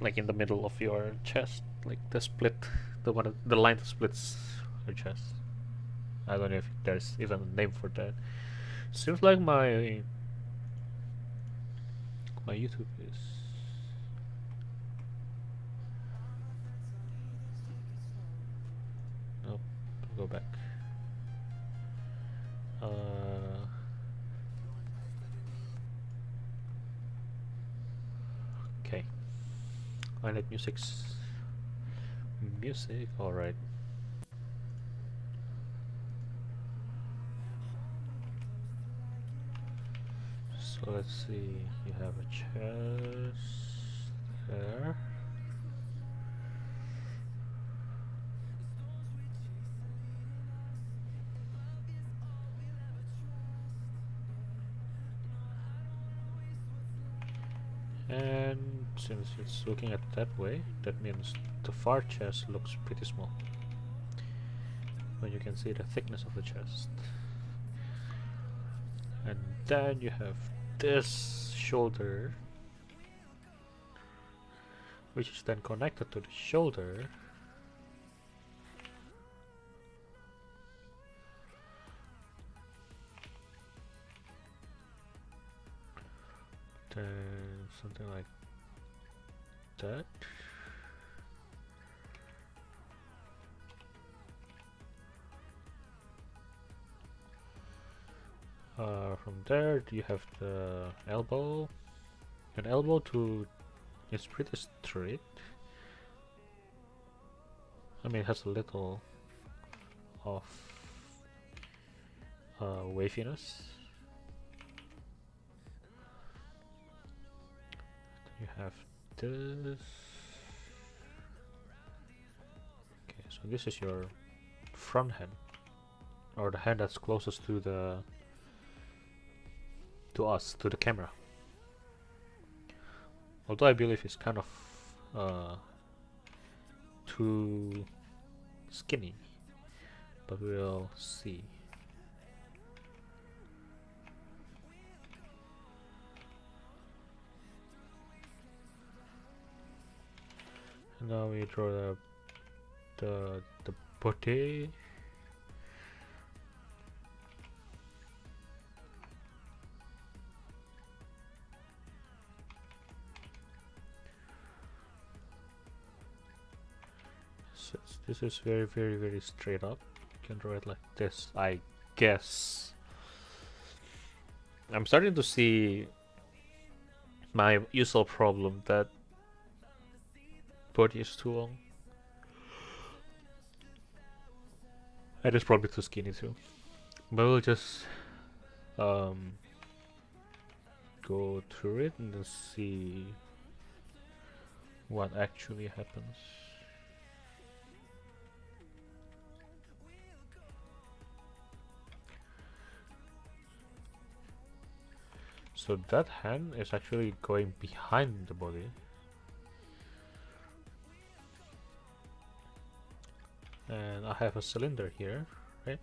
Like in the middle of your chest, like the split, the line that splits your chest. I don't know if there's even a name for that. Seems like my YouTube is. Nope. Go back. Okay. I need music. Alright. So let's see. You have a chest there. And since it's looking at that way, that means the far chest looks pretty small. But you can see the thickness of the chest. And then you have this shoulder, which is then connected to the shoulder. Then something like that. From there you have the elbow. An elbow to it's pretty straight. I mean, it has a little of waviness. You have this. Okay, so this is your front hand, or the hand that's closest to the to the camera. Although I believe it's kind of too skinny, but we'll see. Now we draw the body. So this is very straight up. You can draw it like this, I guess. I'm starting to see my usual problem that body is too long. And it's probably too skinny too. But we'll just go through it and then see what actually happens. So that hand is actually going behind the body. And I have a cylinder here, right?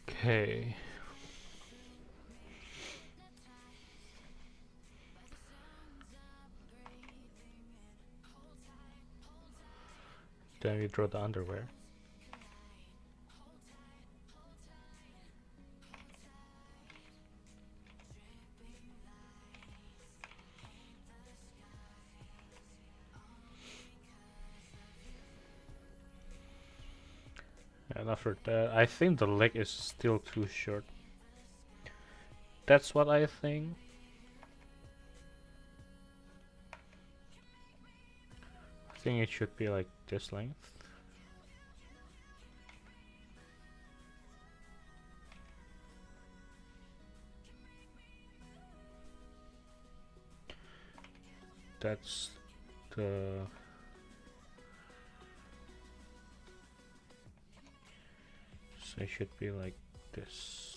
Okay. Then we draw the underwear. And after that, I think the leg is still too short. That's what I think. I think it should be like this length. That's the... So it should be like this.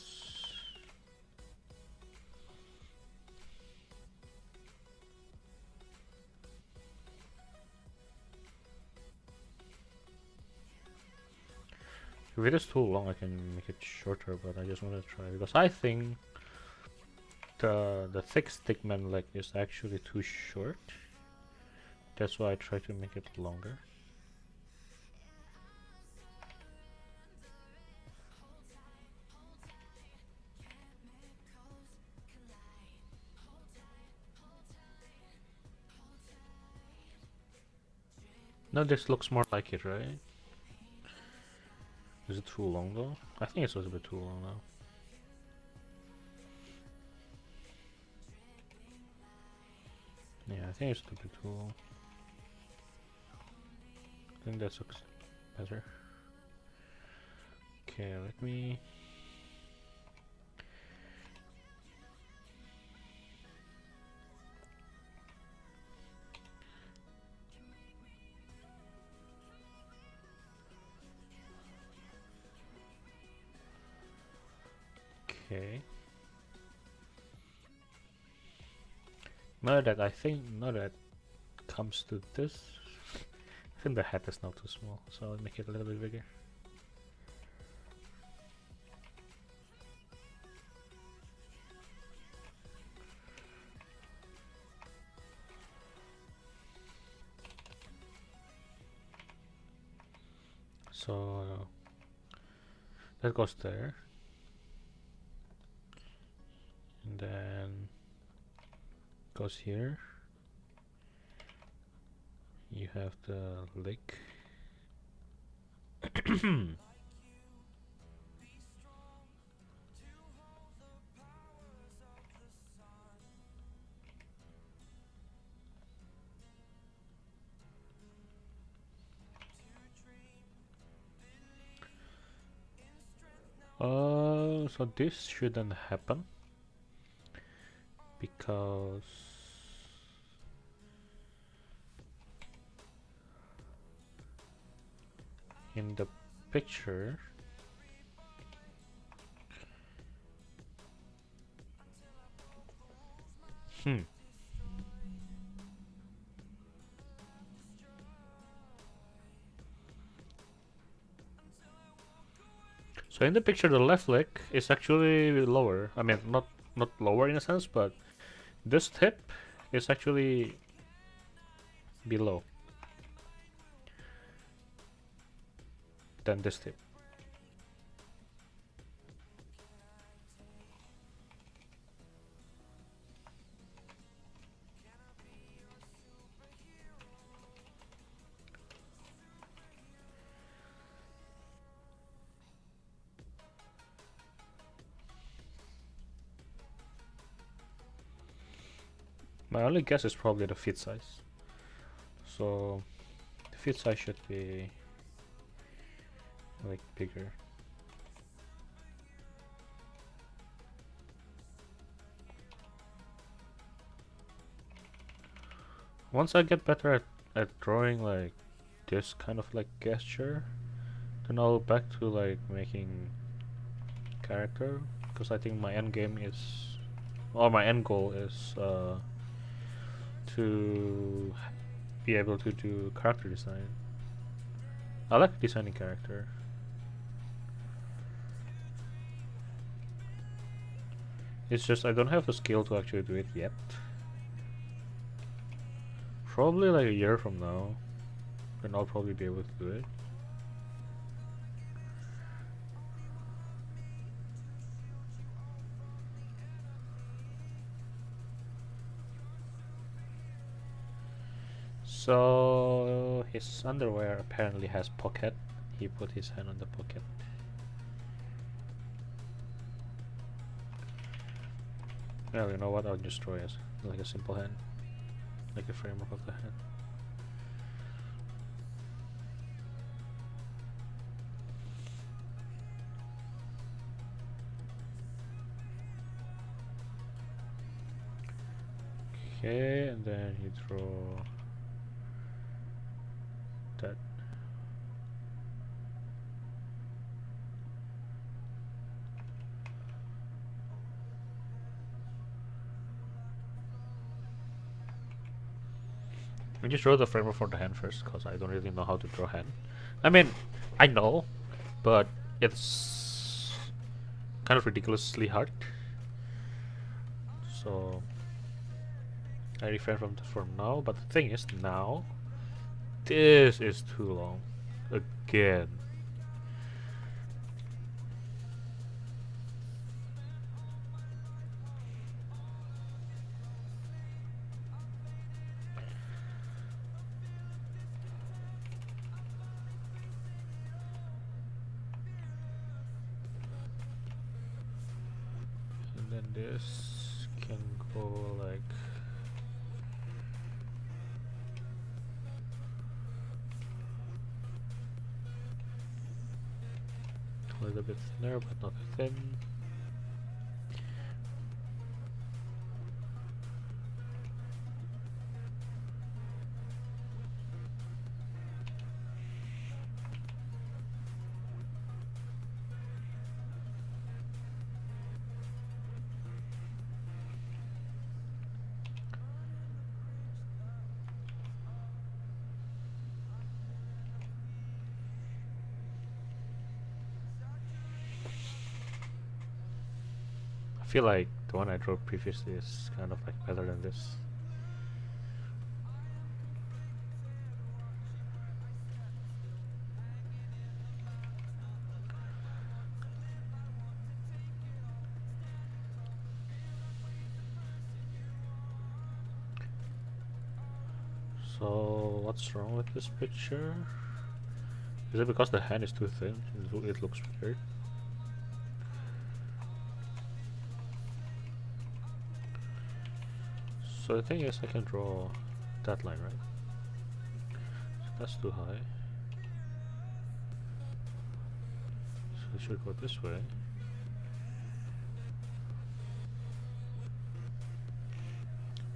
If it is too long, I can make it shorter, but I just want to try because I think the thick stickman leg is actually too short. That's why I try to make it longer. Now this looks more like it, right? Is it too long though? I think it's a bit too long now. Yeah, I think it's a bit too long. I think that looks better. Okay, let me... Okay. Now that comes to this, I think the head is now too small, so I'll make it a little bit bigger. So that goes there, and then goes here. You have the leg. So this shouldn't happen because in the picture So in the picture, the left leg is actually lower. I mean, not lower in a sense, but this tip is actually below than this tip. My only guess is probably the feet size. So the feet size should be like bigger. Once I get better at drawing like this kind of like gesture, then I'll back to like making character, because I think my end game is, or my end goal is to be able to do character design. I like designing character. It's just I don't have the skill to actually do it yet. Probably like a year from now, then I'll probably be able to do it. So his underwear apparently has pocket. He put his hand on the pocket. Well, you know what? I'll just draw as like a simple hand, like the framework of the hand. Okay, and then you draw that. We just draw the framework for the hand first, because I don't really know how to draw hand. I mean, I know, but it's kind of ridiculously hard. So I refrain from that for now, but the thing is now, this is too long. Again. And then this can go like a little bit thinner, but not thin. I feel like the one I drew previously is kind of like better than this. So what's wrong with this picture? Is it because the hand is too thin? It looks weird. So the thing is, I can draw that line, right? So that's too high. So it should go this way.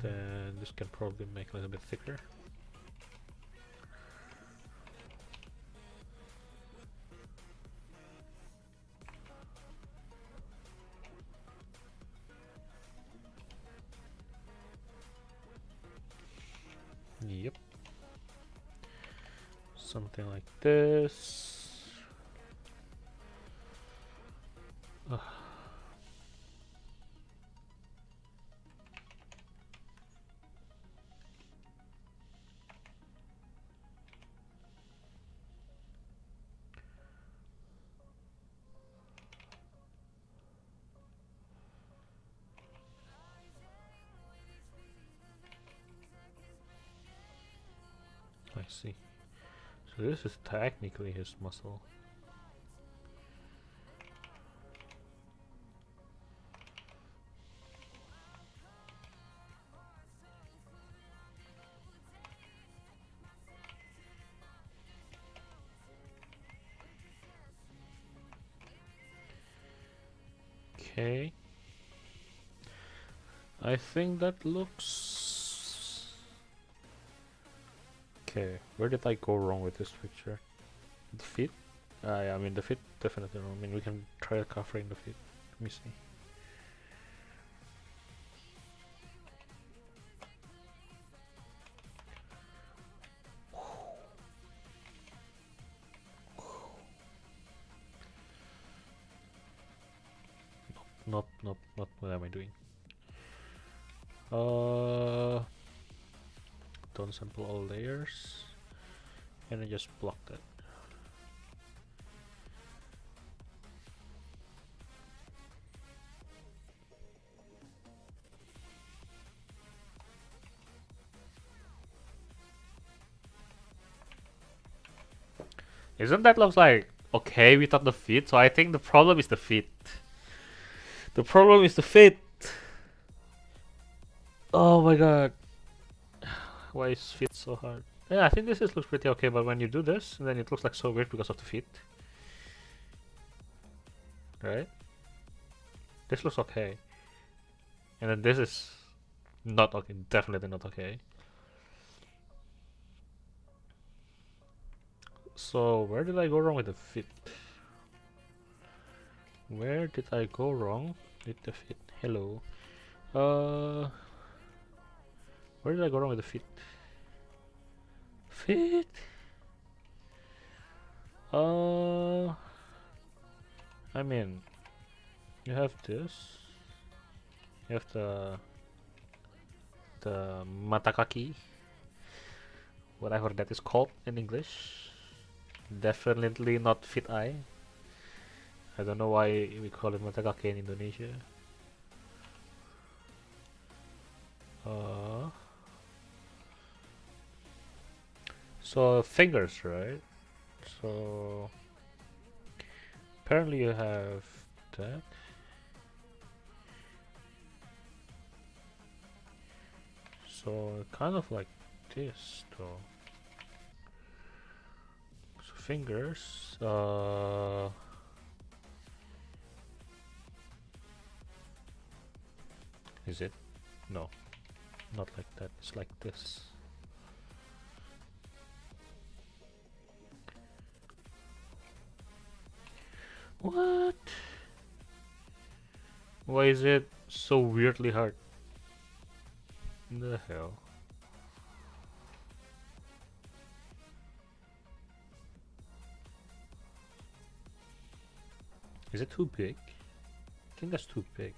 Then this can probably make a little bit thicker. Yep. Something like this. see. So this is technically his muscle. Okay. I think that looks... Okay, where did I go wrong with this picture? The feet? Yeah, I mean the feet definitely wrong. I mean we can try covering the feet. Let me see. Nope, nope, not what am I doing? Don't sample all layers, and I just block that. Isn't that looks like okay without the feet? So I think the problem is the feet. The problem is the feet. Oh my god. Why is feet so hard? Yeah, I think this looks pretty okay, but when you do this, then it looks like so weird because of the feet. Right? This looks okay. And then this is not okay, definitely not okay. So where did I go wrong with the feet? Where did I go wrong with the feet? Hello. Where did I go wrong with the feet? Feet? I mean, you have this. You have the matakaki, whatever that is called in English. Definitely not fit eye. I don't know why we call it matakaki in Indonesia. So fingers, right? So apparently you have that. So kind of like this though. So fingers, is it? No, not like that. It's like this. What? Why is it so weirdly hard? The hell? Is it too big? I think that's too big.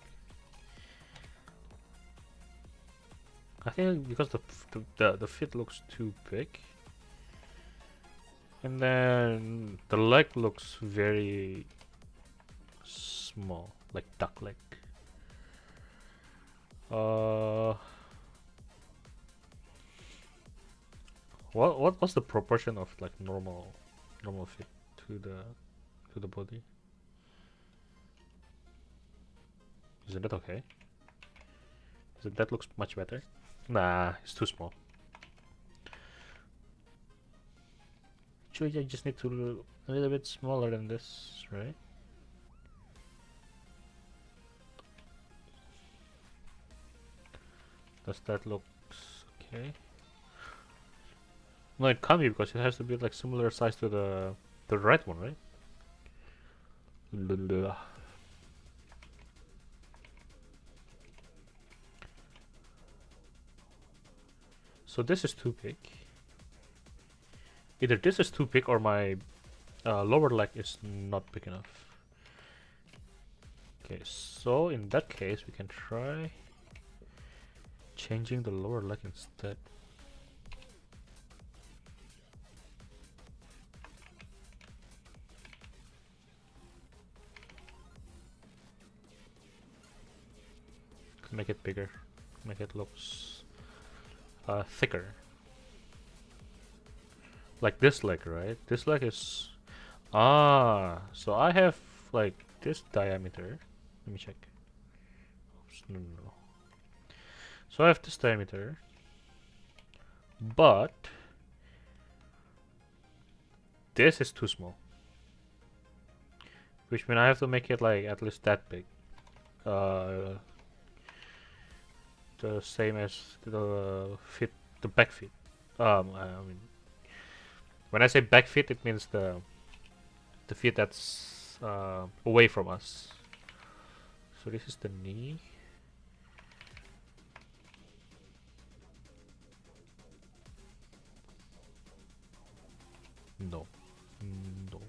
I think because the fit looks too big, and then the leg looks very small, like duck leg. What's the proportion of like normal fit to the body? Isn't that okay? That looks much better? Nah, it's too small. Actually, I just need to do a little bit smaller than this, right? Does that look okay? No, it can't be because it has to be like similar size to the red one, right? Blah. So this is too big. Either this is too big or my lower leg is not big enough. Okay, so in that case we can try changing the lower leg instead. Make it bigger, make it looks thicker. Like this leg, right? This leg is... Ah, so I have like this diameter. Let me check. Oops, no, no, no. So I have this diameter, but this is too small. Which means I have to make it like at least that big. The same as the fit, the back fit. I mean, when I say back fit, it means the feet that's away from us. So this is the knee. No. No.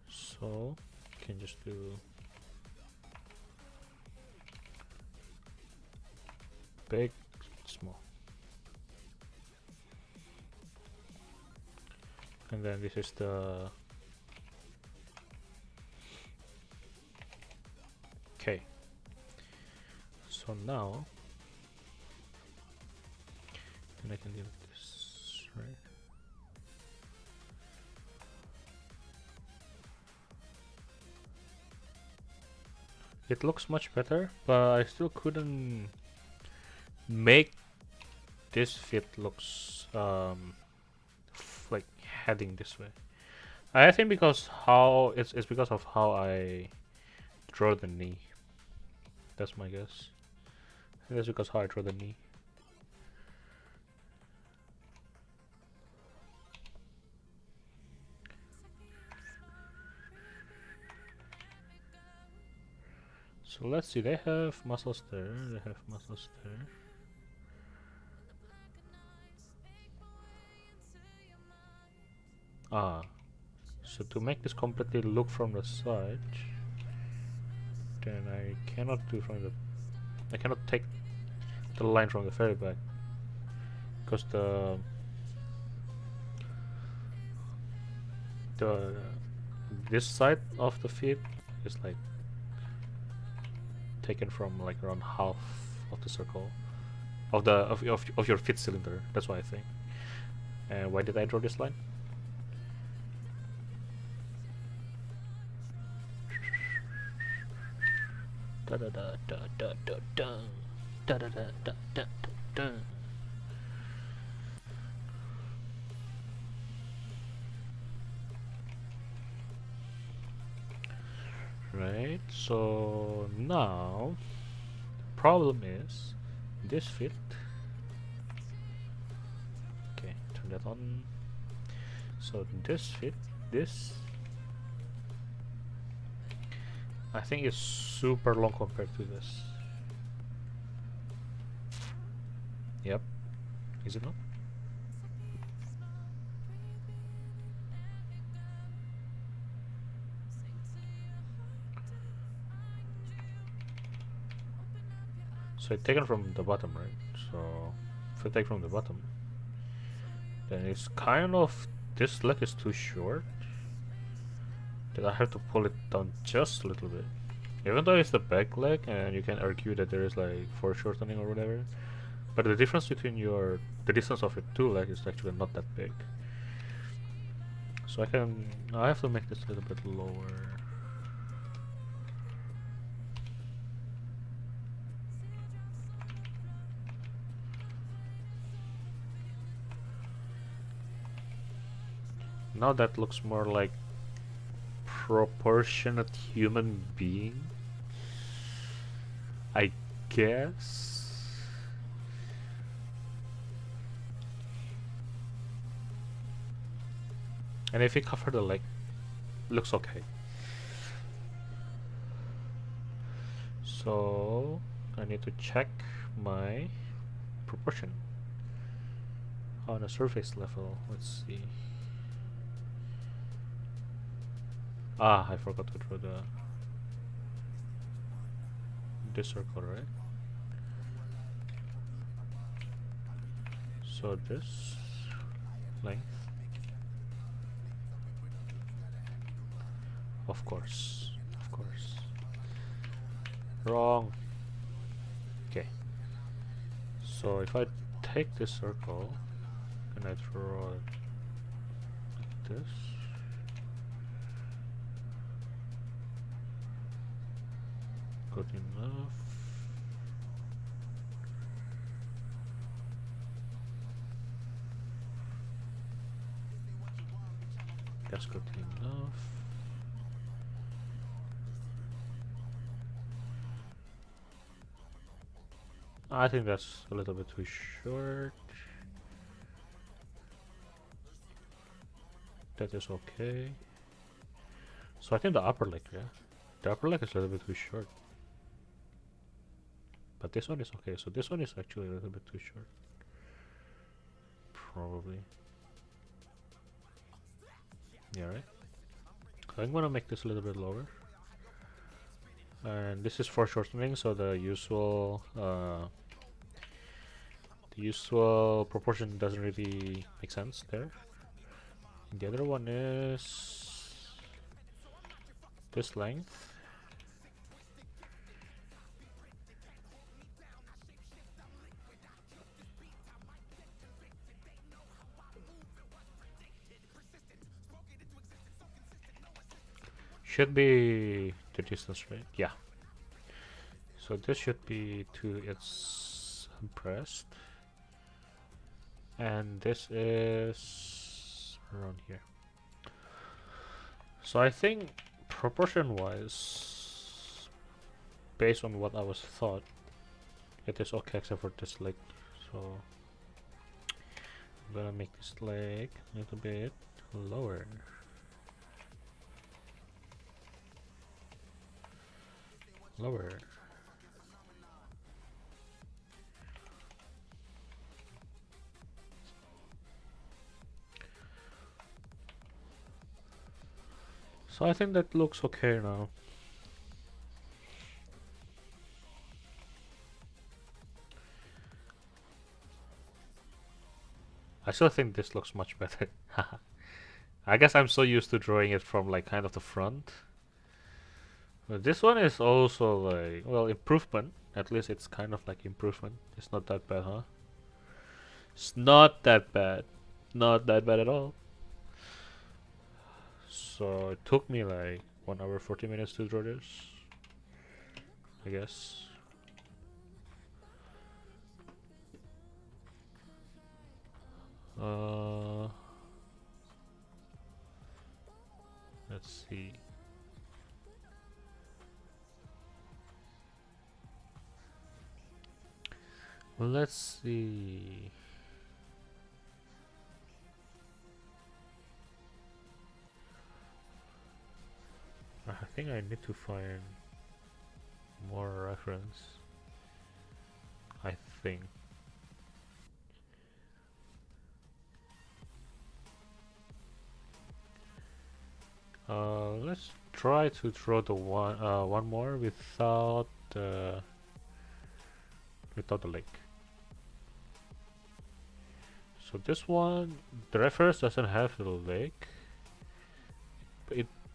So, can just do big, small. And then this is the... Okay. So now, then I can do this, right? It looks much better, but I still couldn't make this fit looks like heading this way. I think because how it's because of how I draw the knee. That's my guess. I think that's because how I draw the knee. So let's see, they have muscles there, they have muscles there. Ah, so to make this completely look from the side, then I cannot do from the... I cannot take the line from the very back. Because this side of the feet is like taken from like around half of the circle of the of your fit cylinder. That's why I think. And why did I draw this line? Da da da da da da da da da da da da da. Right, so now problem is this fit. Okay, turn that on. So this fit, this I think is super long compared to this. Yep, is it not? So I taken from the bottom, right? So if I take from the bottom, then it's kind of, this leg is too short. That I have to pull it down just a little bit. Even though it's the back leg, and you can argue that there is like foreshortening or whatever, but the difference between the distance of your two legs is actually not that big. So I have to make this a little bit lower. Now that looks more like proportionate human being, I guess. And if you cover the leg, looks okay. So I need to check my proportion on a surface level. Let's see. Ah, I forgot to draw this circle, right? So this length, of course. Wrong. Okay. So if I take this circle and I draw it like this. Good enough. That's good enough. I think that's a little bit too short. That is okay. So I think the upper leg, yeah. The upper leg is a little bit too short. But this one is okay, so this one is actually a little bit too short. Probably. Yeah, right? I'm gonna make this a little bit lower. And this is for shortening, so the usual proportion doesn't really make sense there. And the other one is this length. Should be the distance, right? Yeah. So this should be to its breast. And this is around here. So I think proportion wise, based on what I was thought, it is okay except for this leg. So I'm gonna make this leg a little bit lower. Lower. So I think that looks okay now. I still think this looks much better. I guess I'm so used to drawing it from like kind of the front. But this one is also like, well, improvement. At least it's kind of like improvement. It's not that bad, huh? It's not that bad. Not that bad at all. So it took me like 1 hour 40 minutes to draw this, I guess. Uh, let's see. Well, let's see. I think I need to find more reference. I think. Let's try to draw the one more without the lake. So this one, the reference doesn't have the lake.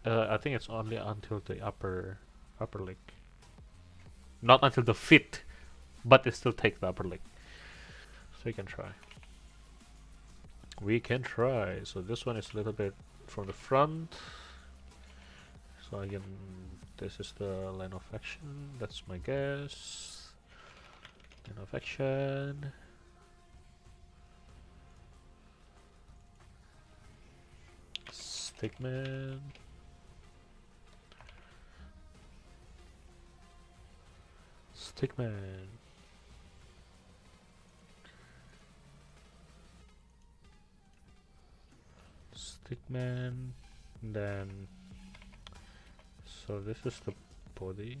I think it's only until the upper leg, not until the feet, but it still takes the upper leg. So you can try. We can try. So this one is a little bit from the front. So again, this is the line of action. That's my guess. Line of action. Stickman. Stickman. Stickman. Then, so this is the body.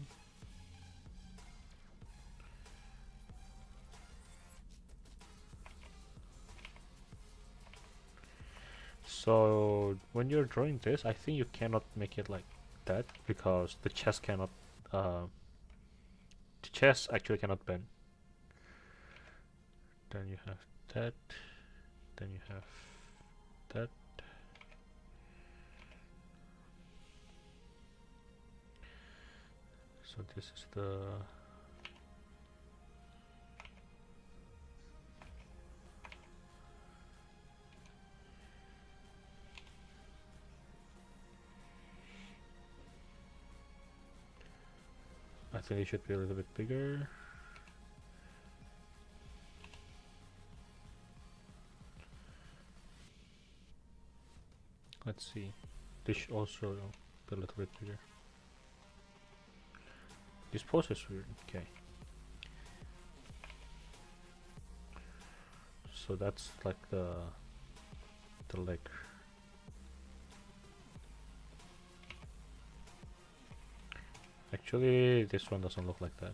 So when you're drawing this, I think you cannot make it like that because the chest cannot. The chest actually cannot bend. Then you have that. Then you have that. So So this is the I think it should be a little bit bigger. Let's see. This should also be a little bit bigger. This pose is weird. Okay. So that's like the leg. Actually, this one doesn't look like that.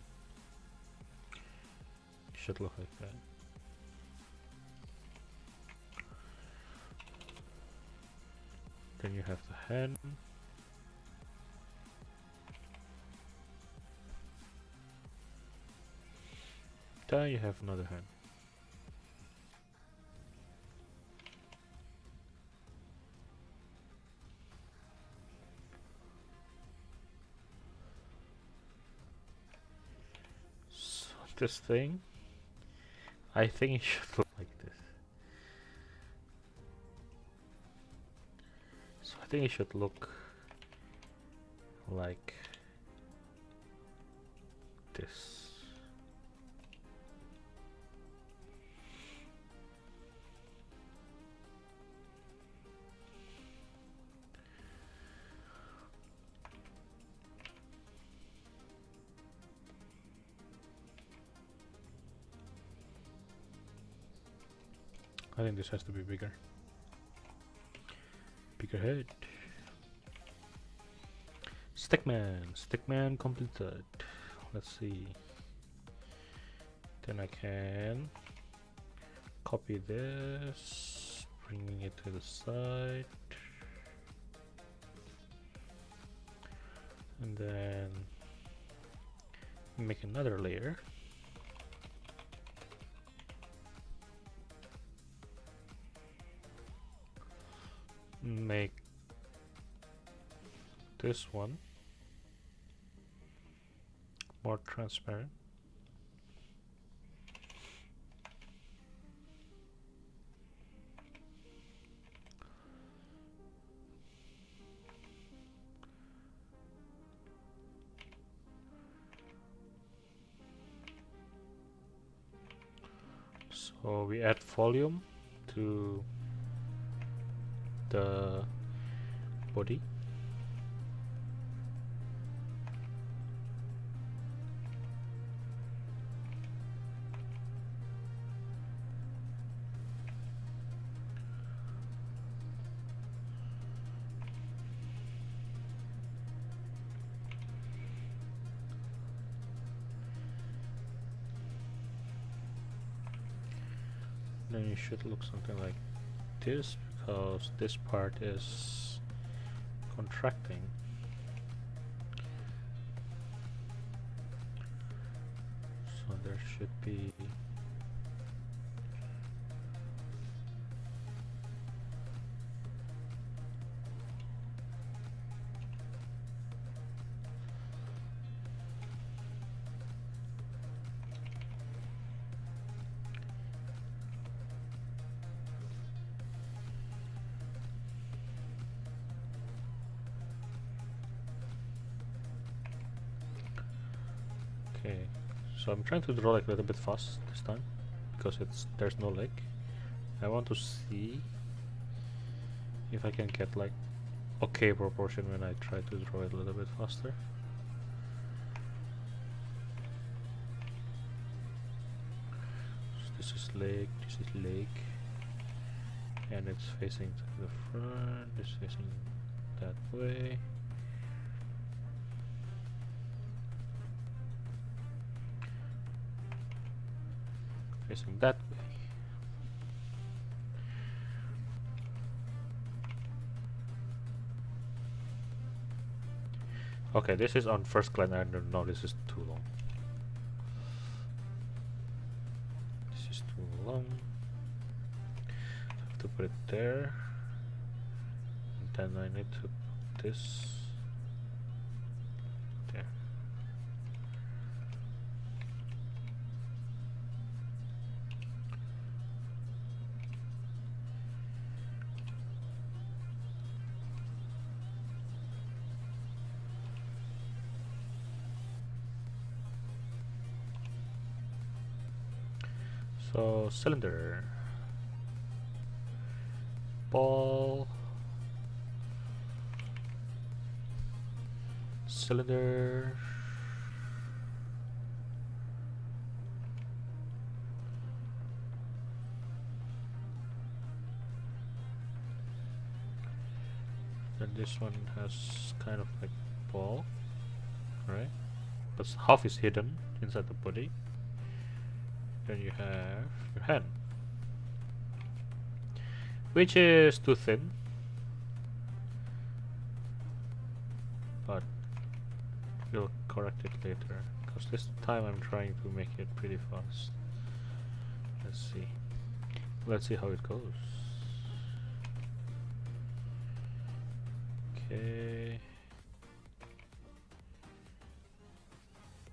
It should look like that. Then you have the hand. Then you have another hand. So this thing, I think it should look like this. So I think it should look like this. I think this has to be bigger. Bigger head. Stickman completed. Let's see. Then I can copy this, bringing it to the side, and then make another layer. Make this one more transparent. So we add volume to the body. Then it should look something like this, because this part is contracting. So there should be okay. So I'm trying to draw like a little bit fast this time because there's no leg. I want to see if I can get like okay proportion when I try to draw it a little bit faster. So this is leg, and it's facing to the front, it's facing that way. Facing that way. Okay, this is on first glance. I don't know, this is too long. This is too long. I have to put it there. And then I need to put this there. So cylinder, ball, cylinder, then this one has kind of like ball, right? But half is hidden inside the body. Then you have your hand, which is too thin, but we'll correct it later, because this time I'm trying to make it pretty fast. Let's see how it goes. Okay,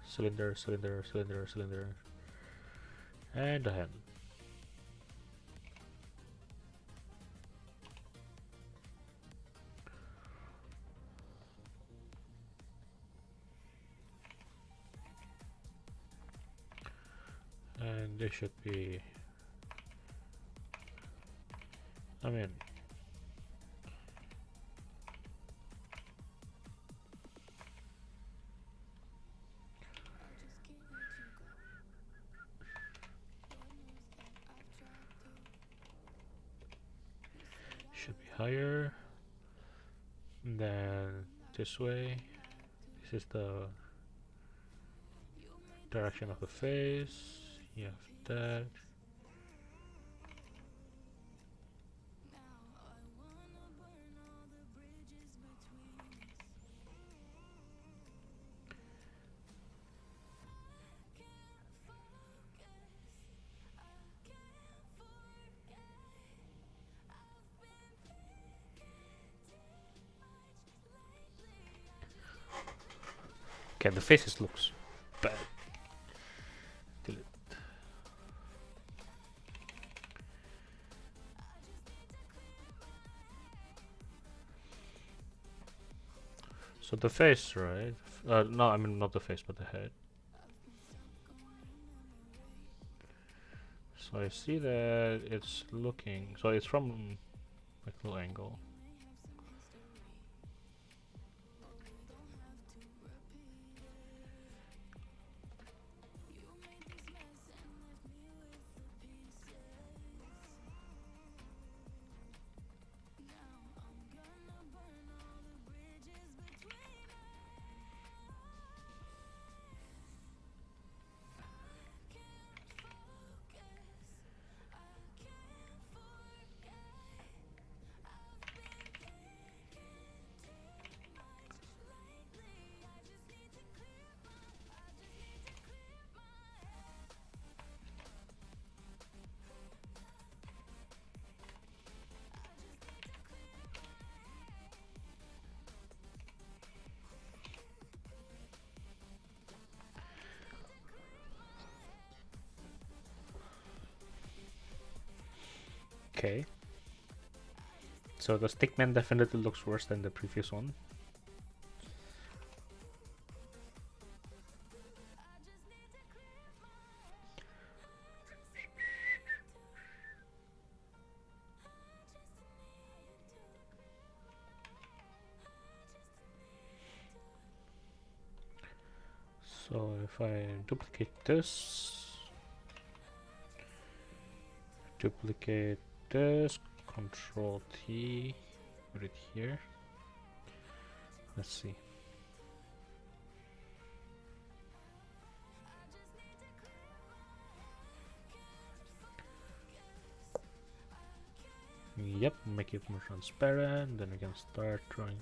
cylinder, cylinder, cylinder, cylinder, and the hand. And this should be, I mean, should be higher. And then this way. This is the direction of the face. You have that. Okay, the faces looks bad. Delete. So the face, right? No, I mean not the face, but the head. So I see that it's looking. So it's from like a little angle. Okay. So the stickman definitely looks worse than the previous one. So if I duplicate this, Control T, put it here. Let's see. Yep, make it more transparent, then we can start drawing.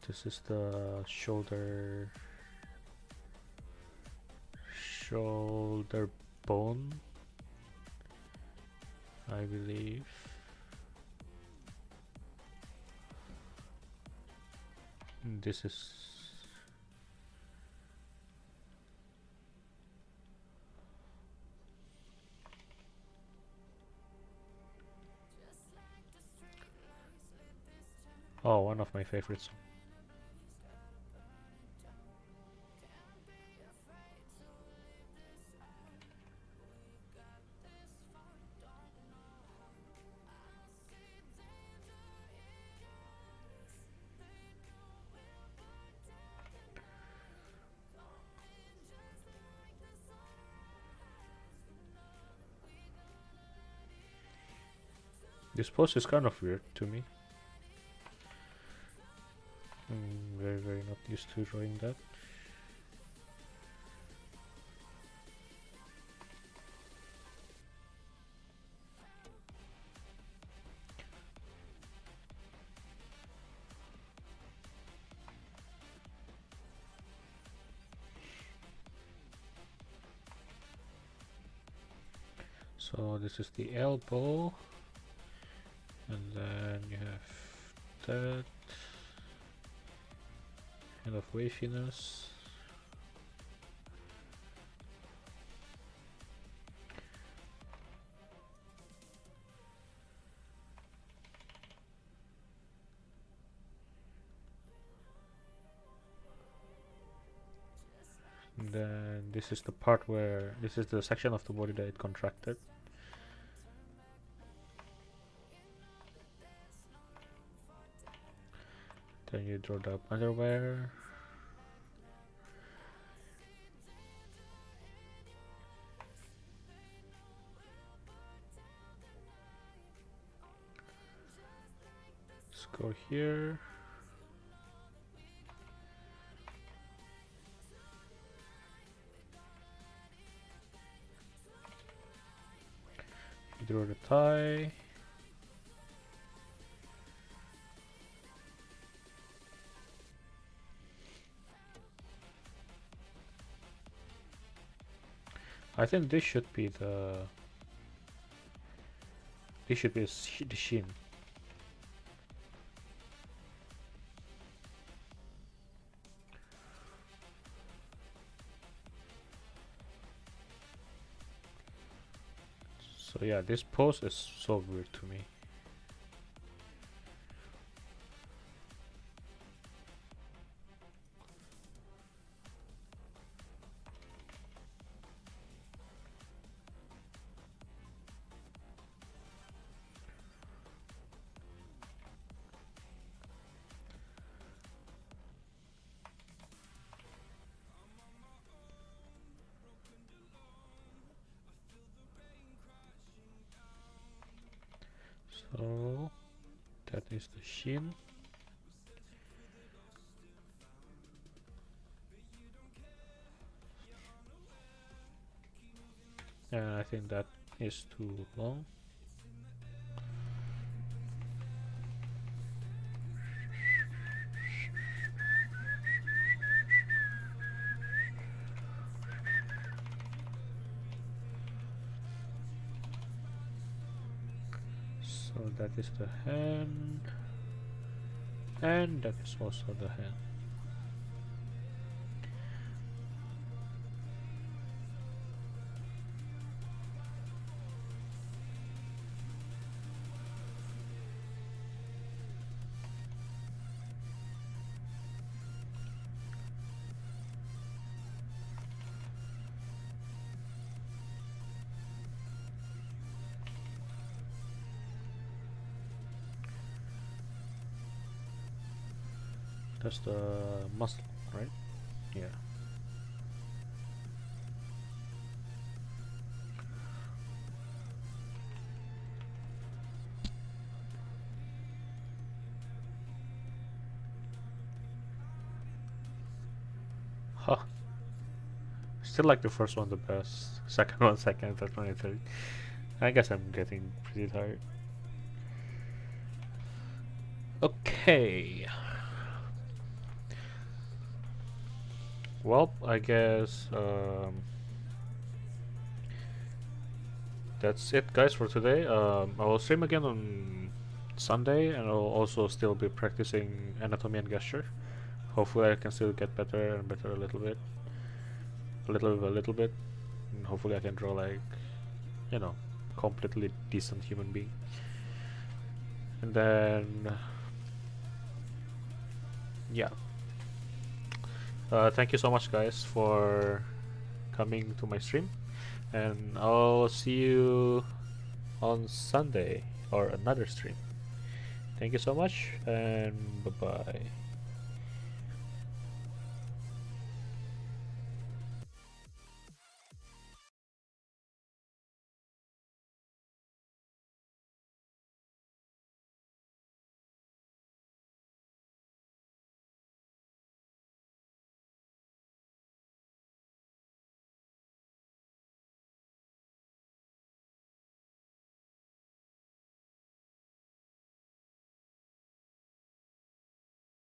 This is the shoulder bone, I believe. This is one of my favorites. This pose is kind of weird to me. I'm very not used to drawing that. So this is the elbow, and then you have that kind of waviness. And then this is the part where this is the section of the body that it contracted. Then you draw the underwear. Let's go here. You draw the tie. I think this should be the the shin. So yeah, this pose is so weird to me. So that is the shin. And I think that is too long. So that is the hand, and that is also the hand. That's the muscle, right? Yeah. Huh. Still like the first one the best. Second one, second, third one, third. I guess I'm getting pretty tired. Okay. well, I guess that's it, guys, for today. I will stream again on Sunday, and I'll also still be practicing anatomy and gesture. Hopefully, I can still get better and better a little bit, a little bit, and hopefully, I can draw like, you know, completely decent human being. And then, yeah. Thank you so much, guys, for coming to my stream, and I'll see you on Sunday or another stream. Thank you so much, and bye bye.